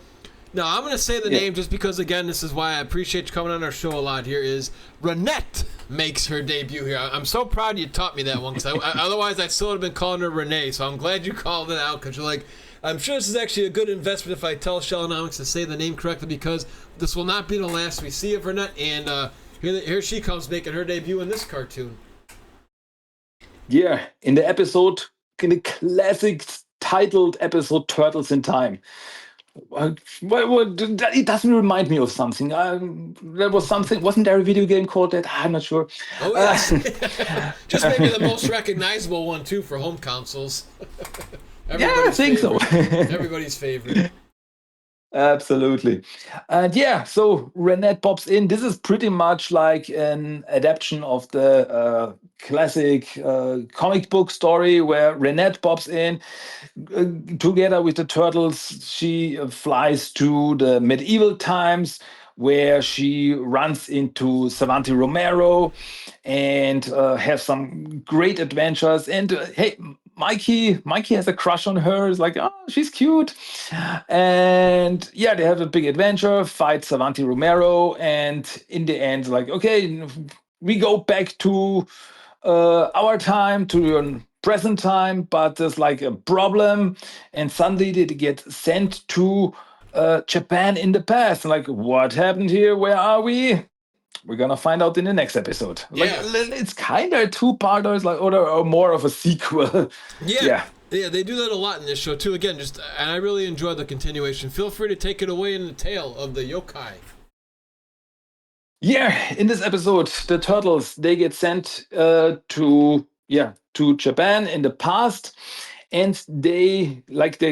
now I'm going to say the Yeah. name just because, again, this is why I appreciate you coming on our show a lot here, is Renette makes her debut here. I'm so proud you taught me that one, because otherwise I still would have been calling her Renee, so I'm glad you called it out, because you're like, I'm sure this is actually a good investment if I tell Shellonomics to say the name correctly, because this will not be the last we see of Renette, and here she comes making her debut in this cartoon. Yeah, in the classic titled episode Turtles in Time. It doesn't remind me of something. There was something, wasn't there a video game called that? I'm not sure. Oh, yes. Just maybe the most recognizable one, too, for home consoles. Yeah, I think so. Everybody's favorite. Absolutely. And yeah, so Renette pops in. This is pretty much like an adaptation of the classic comic book story where Renette pops in together with the turtles. She flies to the medieval times where she runs into Savante Romero and have some great adventures. And hey, Mikey has a crush on her. It's like, oh, she's cute. And yeah, they have a big adventure, fight Savante Romero, and in the end, like, okay, we go back to our time, to your present time, but there's like a problem, and suddenly they get sent to Japan in the past. Like, what happened here? Where are we? We're gonna find out in the next episode. Like, Yeah. it's kind of a two-parters, like, or more of a sequel. Yeah. Yeah, they do that a lot in this show, too. Again, and I really enjoy the continuation. Feel free to take it away in the tale of the yokai. Yeah, in this episode, the turtles, they get sent to Japan in the past, and they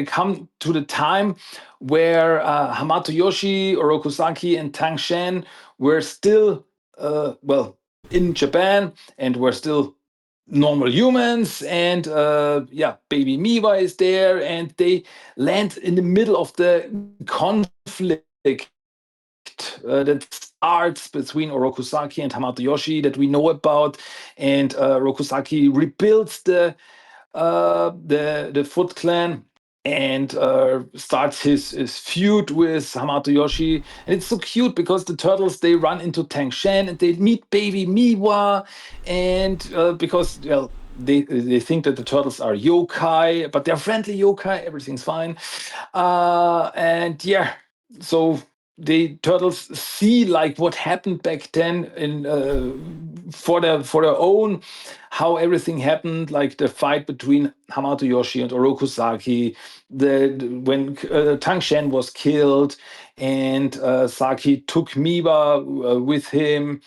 come to the time where Hamato Yoshi, Oroku Saki, and Tang Shen were still in Japan, and were still normal humans. And baby Miwa is there, and they land in the middle of the conflict that starts between Orokusaki and Hamato Yoshi that we know about, and Orokusaki rebuilds the Foot Clan and starts his feud with Hamato Yoshi. And it's so cute because the turtles, they run into Tang Shen and they meet baby Miwa, and because they think that the turtles are yokai, but they're friendly yokai. Everything's fine, and yeah, so the turtles see like what happened back then in for their own, how everything happened, like the fight between Hamato Yoshi and Oroku Saki, when Tang Shen was killed, and Saki took Miwa with him,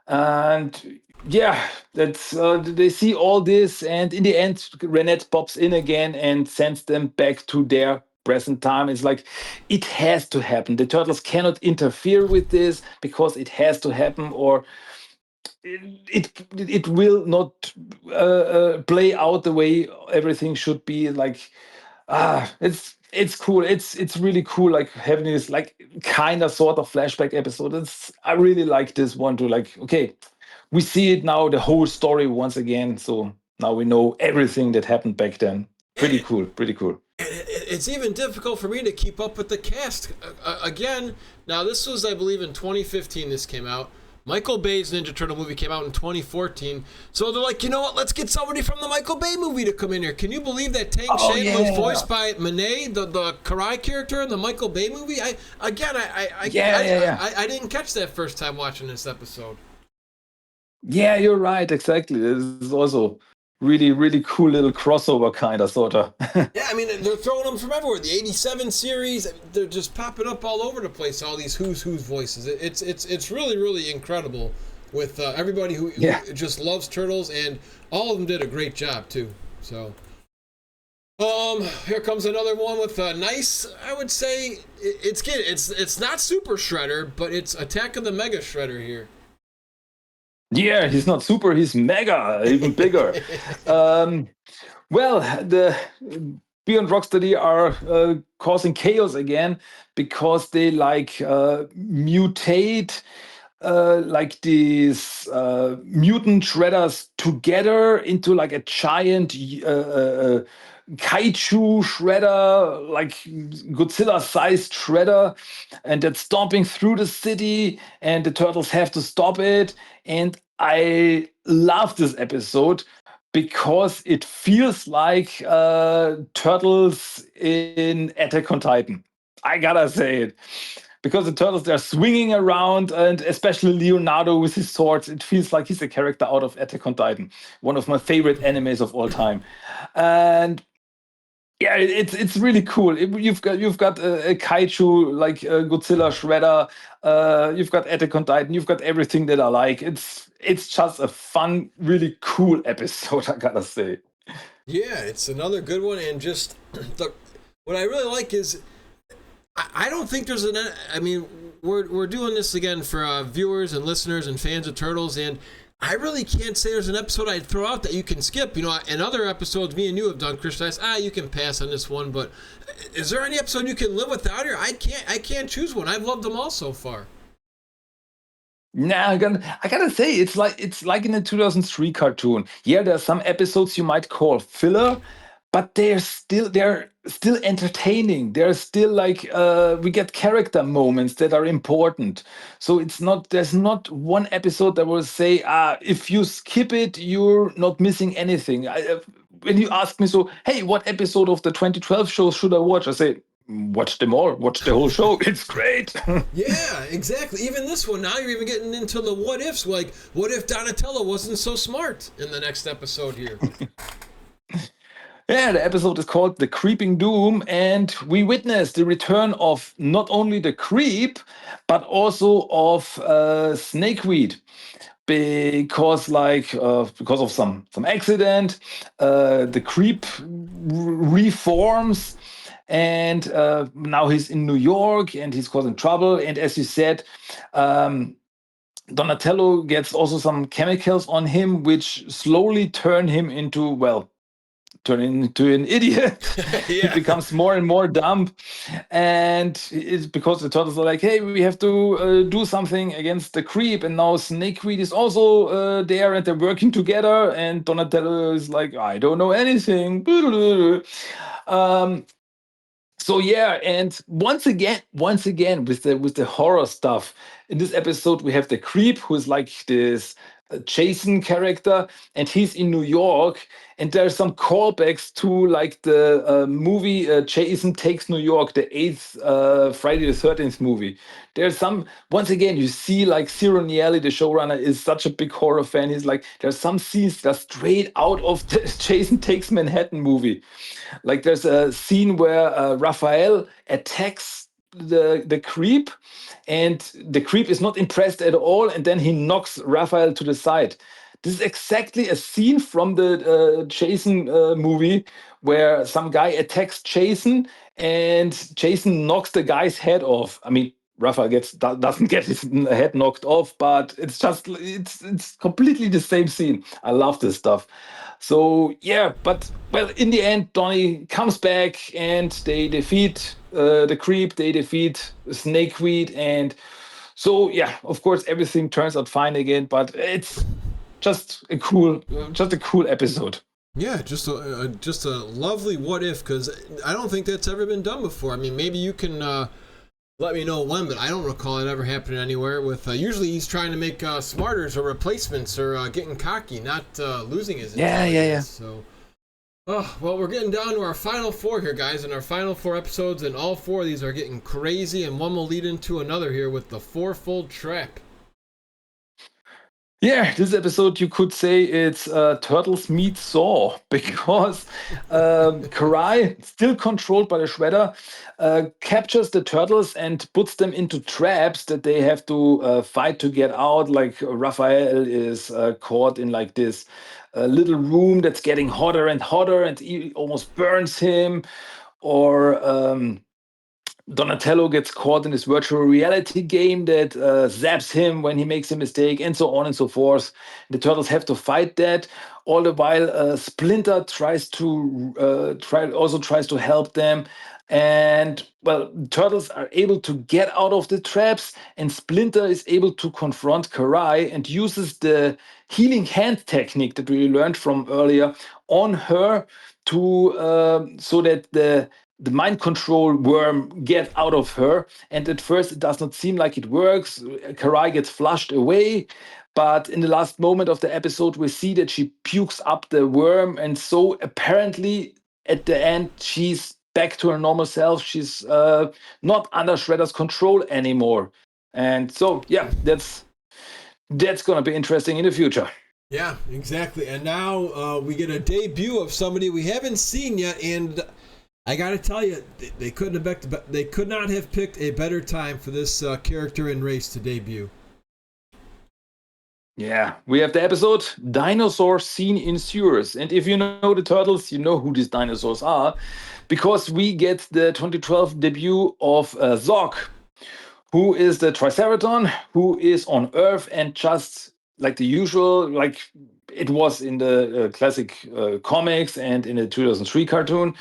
and yeah, that's they see all this, and in the end, Renette pops in again and sends them back to their present time. It's like it has to happen. The turtles cannot interfere with this because it has to happen, or it will not play out the way everything should be. Like it's cool. It's really cool. Like having this like kind of sort of flashback episode. I really like this one to like. Okay, we see it now, the whole story once again. So now we know everything that happened back then. Pretty cool. Pretty cool. It's even difficult for me to keep up with the cast. Again, now this was, I believe, in 2015 this came out. Michael Bay's Ninja Turtle movie came out in 2014. So they're like, you know what? Let's get somebody from the Michael Bay movie to come in here. Can you believe that Tang Shen was voiced by Monet, the Karai character in the Michael Bay movie? I didn't catch that first time watching this episode. Yeah, you're right. Exactly. This is also really, really cool little crossover kind of sort of. Yeah, I mean, they're throwing them from everywhere. The 87 series, they're just popping up all over the place, all these who's voices. It's really, really incredible with everybody who just loves turtles, and all of them did a great job too. So, here comes another one with a nice. I would say it's not Super Shredder, but it's Attack of the Mega Shredder here. Yeah, he's not super, he's mega, even bigger. Well, the Beyond Rocksteady are causing chaos again because they mutate like these mutant shredders together into like a giant kaiju shredder, like Godzilla-sized shredder, and that's stomping through the city, and the turtles have to stop it. And I love this episode because it feels like Turtles in Attack on Titan. I gotta say it. Because the turtles, they're swinging around, and especially Leonardo with his swords, it feels like he's a character out of Attack on Titan, one of my favorite animes of all time. And yeah, it's really cool. You've got a kaiju like Godzilla Shredder. You've got Attack on Titan. You've got everything that I like. It's just a fun, really cool episode. I gotta say. Yeah, it's another good one, and just what I really like is I don't think there's an. I mean, we're doing this again for viewers and listeners and fans of Turtles, and I really can't say there's an episode I'd throw out that you can skip. You know, in other episodes, me and you have done, Chris, you can pass on this one, but is there any episode you can live without here? I can't choose one. I've loved them all so far. Nah, I gotta say, it's like in the 2003 cartoon. Yeah, there are some episodes you might call filler, but they're still entertaining. They're still like we get character moments that are important. So there's not one episode that will say if you skip it, you're not missing anything. When you ask me, so hey, what episode of the 2012 show should I watch? I say, watch them all. Watch the whole show. It's great. Yeah, exactly. Even this one, now you're even getting into the what ifs. Like, what if Donatello wasn't so smart in the next episode here? Yeah, the episode is called The Creeping Doom, and we witness the return of not only the creep, but also of Snakeweed. Because of some accident, the creep reforms, and now he's in New York and he's causing trouble. And as you said, Donatello gets also some chemicals on him, which slowly turn him into an idiot. He becomes more and more dumb, and it's because the turtles are like, hey, we have to do something against the creep, and now Snakeweed is also there, and they're working together, and Donatello is like, I don't know anything. So yeah, and once again with the horror stuff in this episode, we have the creep, who's like this Jason character, and he's in New York, and there's some callbacks to like the movie Jason Takes New York, the eighth Friday the 13th movie. There's some, once again, you see like Ciro Nieli, the showrunner, is such a big horror fan. He's like, there's some scenes that are straight out of the Jason Takes Manhattan movie. Like there's a scene where Raphael attacks the creep, and the creep is not impressed at all, and then he knocks Raphael to the side. This is exactly a scene from the Jason movie where some guy attacks Jason, and Jason knocks the guy's head off. I mean, Raphael doesn't get his head knocked off, but it's completely the same scene. I love this stuff. So yeah, but well, in the end, Donnie comes back and they defeat the creep. They defeat Snakeweed, and so yeah, of course, everything turns out fine again. But it's just a cool episode. Yeah, just a lovely what if, because I don't think that's ever been done before. I mean, maybe you can let me know when, but I don't recall it ever happening anywhere. With usually he's trying to make smarters or replacements or getting cocky, not losing his intelligence. Yeah. So, well, we're getting down to our final four here, guys, and our final four episodes, and all four of these are getting crazy, and one will lead into another here with the fourfold trap. Yeah, this episode you could say it's Turtles meet Saw because Karai, still controlled by the Shredder, captures the turtles and puts them into traps that they have to fight to get out. Like Raphael is caught in like this little room that's getting hotter and hotter, and he almost burns him. Or Donatello gets caught in this virtual reality game that zaps him when he makes a mistake, and so on and so forth. The turtles have to fight that. All the while, Splinter tries to help them, and well, turtles are able to get out of the traps, and Splinter is able to confront Karai and uses the healing hand technique that we learned from earlier on her to so that the mind control worm get out of her. And at first, it does not seem like it works. Karai gets flushed away. But in the last moment of the episode, we see that she pukes up the worm. And so apparently, at the end, she's back to her normal self. She's not under Shredder's control anymore. And so, yeah, that's going to be interesting in the future. Yeah, exactly. And now we get a debut of somebody we haven't seen yet, and I gotta tell you, they could not have picked a better time for this character and race to debut. Yeah, we have the episode Dinosaur Seen in Sewers. And if you know the turtles, you know who these dinosaurs are, because we get the 2012 debut of Zog, who is the Triceratops, who is on Earth and just like the usual, like it was in the classic comics and in the 2003 cartoon.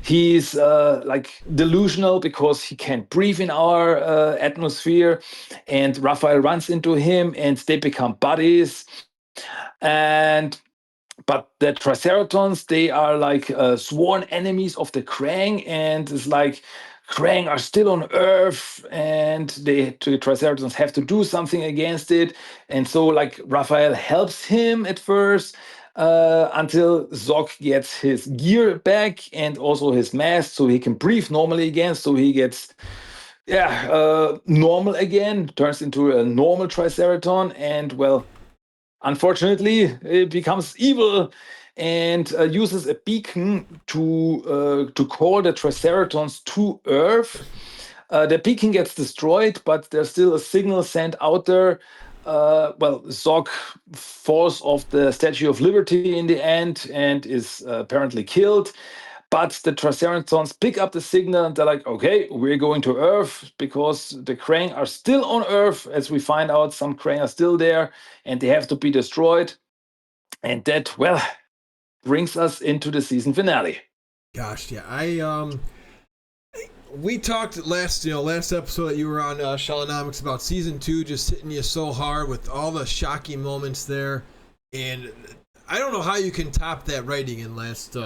He's like delusional because he can't breathe in our atmosphere, and Raphael runs into him, and they become buddies. And but the Triceratons, they are like sworn enemies of the Krang, and it's like Krang are still on Earth, and the Triceratons have to do something against it. And so, like Raphael helps him at first until Zog gets his gear back and also his mask, so he can breathe normally again. So he gets normal again, turns into a normal Triceraton, and well, unfortunately, it becomes evil and uses a beacon to call the Triceratons to Earth. The beacon gets destroyed, but there's still a signal sent out there. Well, Zog falls off the Statue of Liberty in the end and is apparently killed. But the Triceratons pick up the signal and they're like, okay, we're going to Earth because the Krang are still on Earth. As we find out, some Krang are still there and they have to be destroyed. And that, well, brings us into the season finale. Gosh, yeah, I we talked last episode that you were on Shellonomics about season 2 just hitting you so hard with all the shocking moments there, and I don't know how you can top that writing in last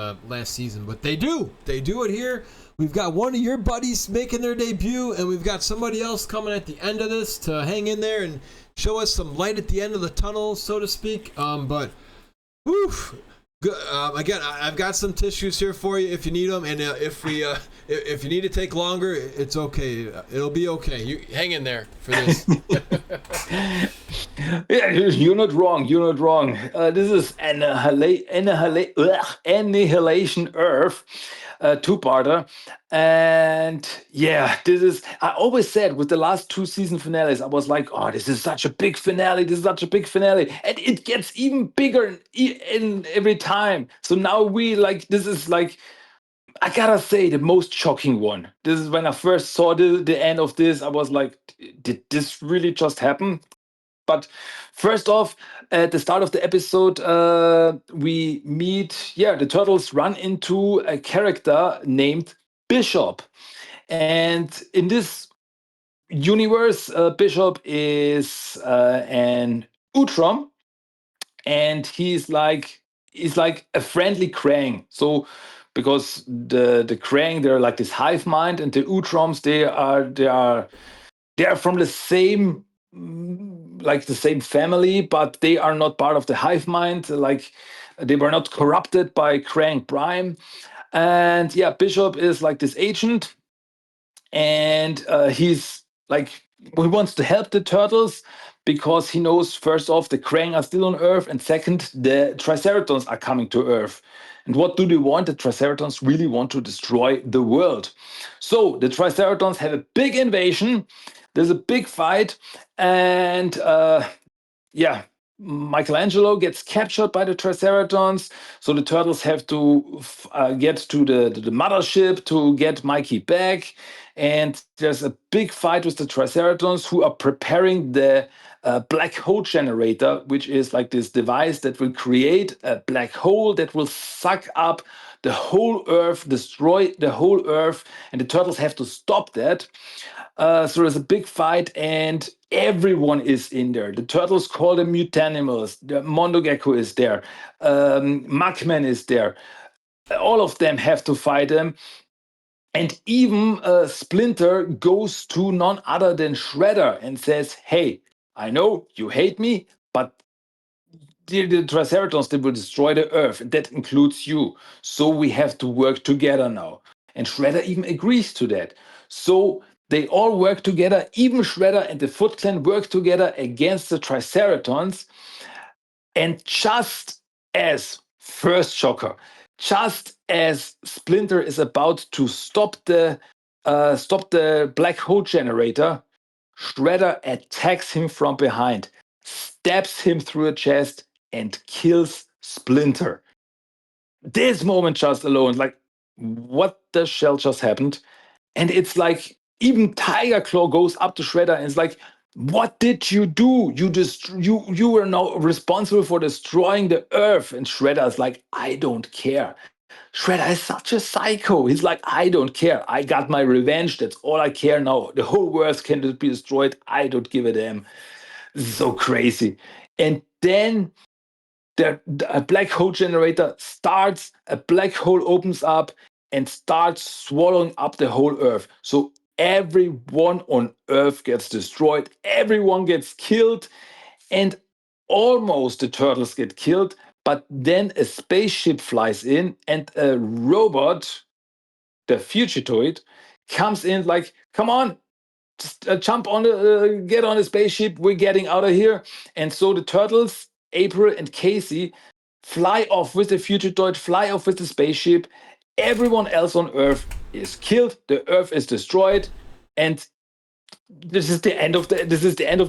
season, but they do it here. We've got one of your buddies making their debut, and we've got somebody else coming at the end of this to hang in there and show us some light at the end of the tunnel, so to speak. But oof. Again, I've got some tissues here for you if you need them, and if you need to take longer, it's okay. It'll be okay. You hang in there for this. Yeah, you're not wrong. You're not wrong. This is Annihilation Earth, two-parter. And yeah, this is, I always said with the last two season finales, I was like, oh, this is such a big finale. This is such a big finale. And it gets even bigger in every time. So now this is like, I gotta say, the most shocking one. This is when I first saw the end of this, I was like, did this really just happen? But first off, at the start of the episode, we meet, the turtles run into a character named Bishop. And in this universe, Bishop is an Utrom, and he's like a friendly Krang. So because the Krang, they're like this hive mind, and the Utroms, they are from the same like the same family, but they are not part of the hive mind. Like they were not corrupted by Krang Prime. And yeah, Bishop is like this agent, and he's like he wants to help the turtles because he knows first off the Krang are still on Earth, and second the Triceratons are coming to Earth. And what do they want? The Triceratons really want to destroy the world. So the Triceratons have a big invasion. There's a big fight, and yeah, Michelangelo gets captured by the Triceratons, so the turtles have to get to the mothership to get Mikey back. And there's a big fight with the Triceratons, who are preparing the black hole generator, which is like this device that will create a black hole that will suck up the whole Earth, destroy the whole Earth, and the turtles have to stop that. So there's a big fight, and everyone is in there. The turtles call them mutanimals. The Mondogecko is there. Mugman is there. All of them have to fight them. And even Splinter goes to none other than Shredder and says, "Hey, I know you hate me, but the Triceratons, they will destroy the Earth. And that includes you. So we have to work together now." And Shredder even agrees to that. So they all work together. Even Shredder and the Foot Clan work together against the Triceratons. And just as first shocker, just as Splinter is about to stop the black hole generator, Shredder attacks him from behind, stabs him through the chest, and kills Splinter. This moment just alone, like, what the shell just happened? And it's like, even Tiger Claw goes up to Shredder and is like, "What did you do? You were now responsible for destroying the Earth." And Shredder is like, "I don't care." Shredder is such a psycho. He's like, "I don't care. I got my revenge. That's all I care now. The whole world can be destroyed. I don't give a damn." This is so crazy. And then a black hole generator starts, a black hole opens up and starts swallowing up the whole Earth. So everyone on Earth gets destroyed, everyone gets killed, and almost the turtles get killed. But then a spaceship flies in, and a robot, the Fugitoid, comes in like, "Come on, just jump on get on the spaceship. We're getting out of here." And so the turtles, April and Casey, fly off with the Fugitoid, fly off with the spaceship. Everyone else on Earth is killed. The Earth is destroyed, and this is the end of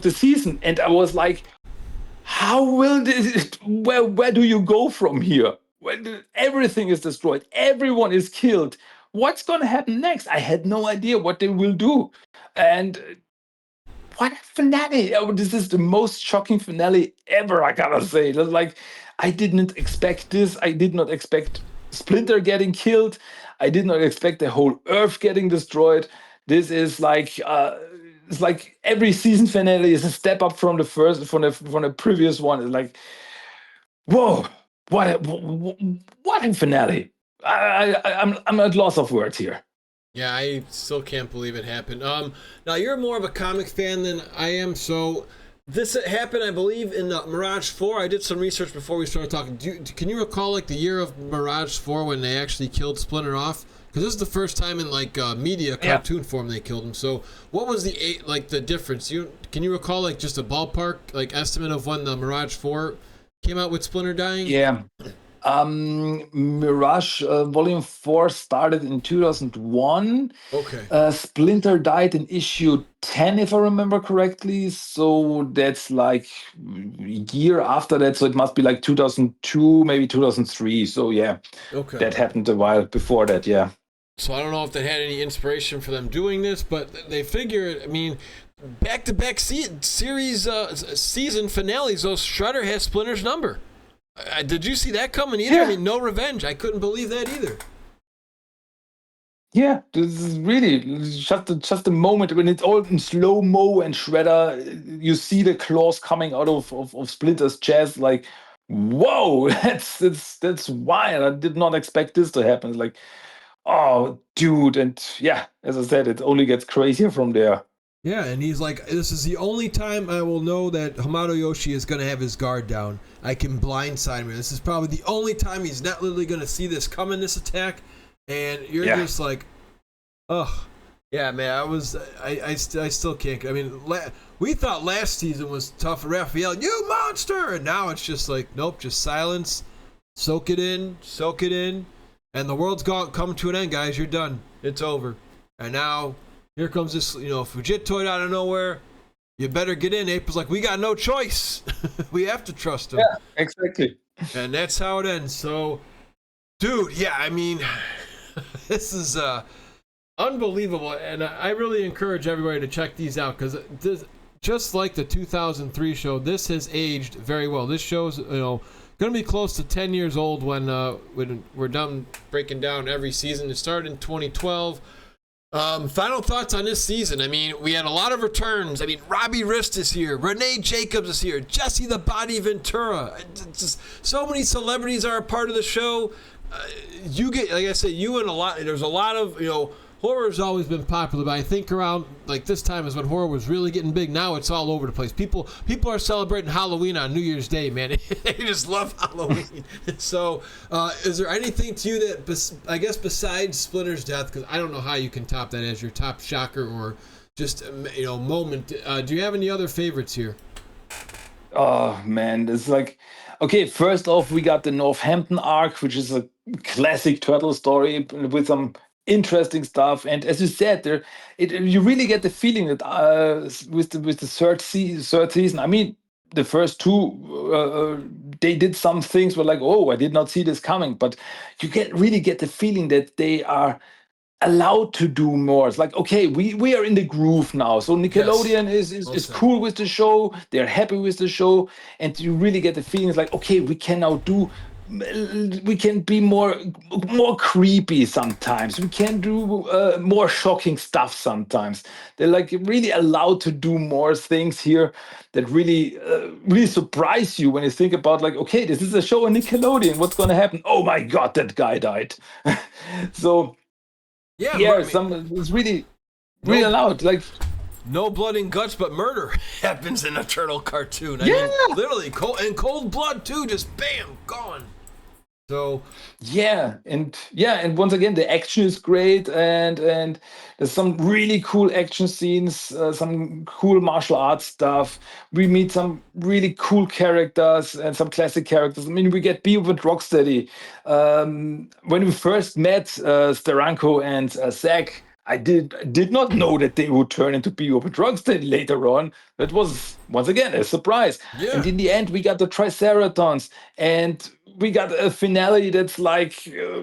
the season. And I was like, how will this? Where do you go from here? When everything is destroyed, everyone is killed. What's going to happen next? I had no idea what they will do. And what a finale! Oh, this is the most shocking finale ever, I gotta say. Like, I didn't expect this. I did not expect Splinter getting killed. I did not expect the whole Earth getting destroyed. This is like it's like every season finale is a step up from the previous one. It's like, whoa, what a finale! I'm at loss of words here. Yeah, I still can't believe it happened. Now you're more of a comic fan than I am, so this happened, I believe, in Mirage 4. I did some research before we started talking. Can you recall like the year of Mirage 4 when they actually killed Splinter off? Because this is the first time in like media cartoon form they killed him. So what was the difference? Can you recall like just a ballpark like estimate of when the Mirage 4 came out with Splinter dying? Yeah. Mirage Volume 4 started in 2001. Okay. Splinter died in issue 10, if I remember correctly. So that's like a year after that. So it must be like 2002, maybe 2003. So yeah, Okay. that happened a while before that. Yeah. So I don't know if they had any inspiration for them doing this, but they figured, I mean, back-to-back season finales, those Shredder has Splinter's number. Did you see that coming either? Yeah. I mean, no revenge. I couldn't believe that either. Yeah, this is really just a moment when it's all in slow mo and Shredder, you see the claws coming out of Splinter's chest. Like, whoa, that's wild. I did not expect this to happen. Like, oh, dude, and yeah, as I said, it only gets crazier from there. Yeah, and he's like, this is the only time I will know that Hamato Yoshi is going to have his guard down. I can blindside him. This is probably the only time he's not literally going to see this coming, this attack. And you're just like, ugh. Yeah, man, I still can't. I mean, we thought last season was tough for Raphael. You monster! And now it's just like, nope, just silence. Soak it in. And the world's come to an end, guys. You're done. It's over. And now, here comes this, Fujitoid out of nowhere. You better get in. April's like, we got no choice. We have to trust him. Yeah, exactly. And that's how it ends. So, dude, yeah, I mean, this is unbelievable. And I really encourage everybody to check these out because just like the 2003 show, this has aged very well. This show's, going to be close to 10 years old when we're done breaking down every season. It started in 2012. Final thoughts on this season. I mean, we had a lot of returns. I mean, Robbie Rist is here. Renee Jacobs is here. Jesse the Body Ventura. Just so many celebrities are a part of the show. You get, like I said, there's a lot of, horror's always been popular, but I think around like this time is when horror was really getting big. Now it's all over the place. People are celebrating Halloween on New Year's Day, man. They just love Halloween. So, is there anything to you that, I guess, besides Splinter's death, because I don't know how you can top that as your top shocker or just moment. Do you have any other favorites here? Oh man, it's like, okay, first off, we got the Northampton arc, which is a classic turtle story with some interesting stuff. And as you said, you really get the feeling that with the third season, I mean, the first two, they did some things where like, oh, I did not see this coming, but you really get the feeling that they are allowed to do more. It's like, okay, we are in the groove now. So Nickelodeon is cool with the show. They're happy with the show. And you really get the feeling it's like, okay, we can be more creepy sometimes. We can do more shocking stuff sometimes. They're like really allowed to do more things here that really surprise you when you think about like, okay, this is a show on Nickelodeon. What's going to happen? Oh my God, that guy died. So it's really allowed. Like, no blood and guts, but murder happens in a turtle cartoon. I mean, literally, cold blood too. Just bam, gone. So and once again, the action is great, and there's some really cool action scenes, some cool martial arts stuff. We meet some really cool characters and some classic characters. I mean, we get Beavis and Rocksteady. When we first met Steranko and Zack, I did not know that they would turn into Beavis and Rocksteady later on. That was once again a surprise. Yeah. And in the end, we got the Triceratons, and we got a finale that's like it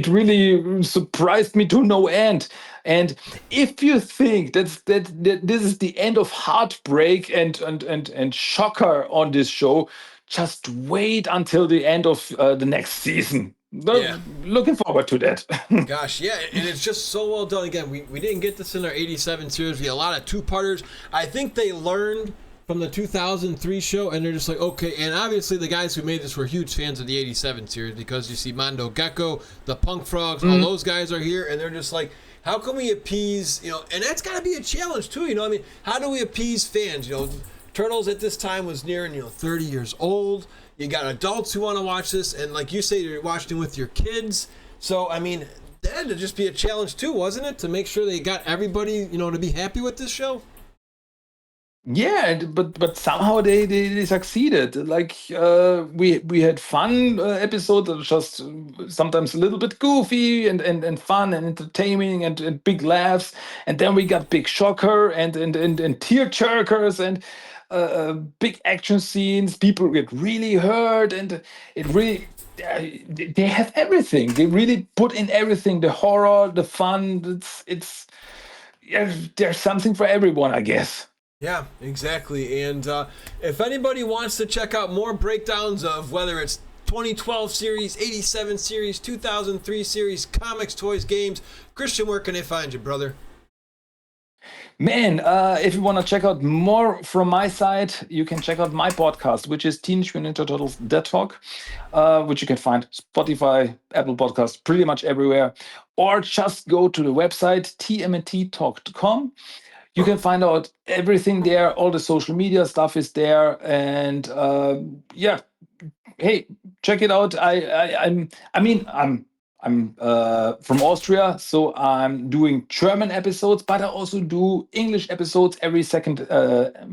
really surprised me to no end. And if you think that this is the end of heartbreak and shocker on this show, just wait until the end of the next season. Looking forward to that. Gosh, yeah, and it's just so well done. Again, we didn't get this in our 87 series. We had a lot of two-parters. I think they learned from the 2003 show, and they're just like, okay, and obviously the guys who made this were huge fans of the 87 series because you see Mondo Gecko, the Punk Frogs, all those guys are here, and they're just like, how can we appease, and that's got to be a challenge too, I mean, how do we appease fans? Turtles at this time was nearing, 30 years old. You got adults who want to watch this, and like you say, you're watching it with your kids. So, I mean, that had to just be a challenge too, wasn't it? To make sure they got everybody, to be happy with this show? Yeah, but somehow they succeeded. Like we had fun episodes that were just sometimes a little bit goofy and fun and entertaining and big laughs, and then we got big shocker and tear jerkers and big action scenes. People get really hurt, and it really they have everything. They really put in everything: the horror, the fun. It's there's something for everyone, I guess. Yeah, exactly. And if anybody wants to check out more breakdowns of whether it's 2012 series, 87 series, 2003 series, comics, toys, games, Christian, where can they find you, brother? Man, if you want to check out more from my side, you can check out my podcast, which is Teenage Mutant Ninja Turtles Dead Talk, which you can find Spotify, Apple Podcasts, pretty much everywhere. Or just go to the website, tmnttalk.com. You can find out everything there. All the social media stuff is there, and hey, check it out. I'm I'm from Austria, so I'm doing German episodes, but I also do English episodes every second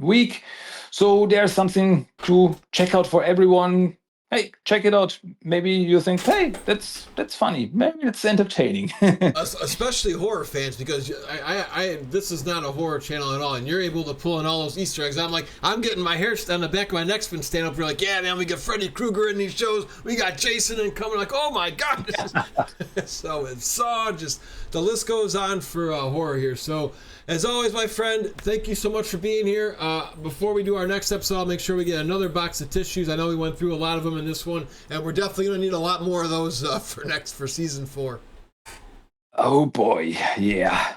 week. So there's something to check out for everyone. Hey, check it out. Maybe you think, hey, that's funny. Maybe it's entertaining. Especially horror fans, because I this is not a horror channel at all, and you're able to pull in all those Easter eggs. I'm getting my hair on the back of my neck's been standing up. You're like, yeah, man, we got Freddy Krueger in these shows. We got Jason in coming. Like, oh my god. So it's just the list goes on for horror here. So as always, my friend, thank you so much for being here. Before we do our next episode, I'll make sure we get another box of tissues. I know we went through a lot of them in this one, and we're definitely going to need a lot more of those for season 4. Oh boy, yeah.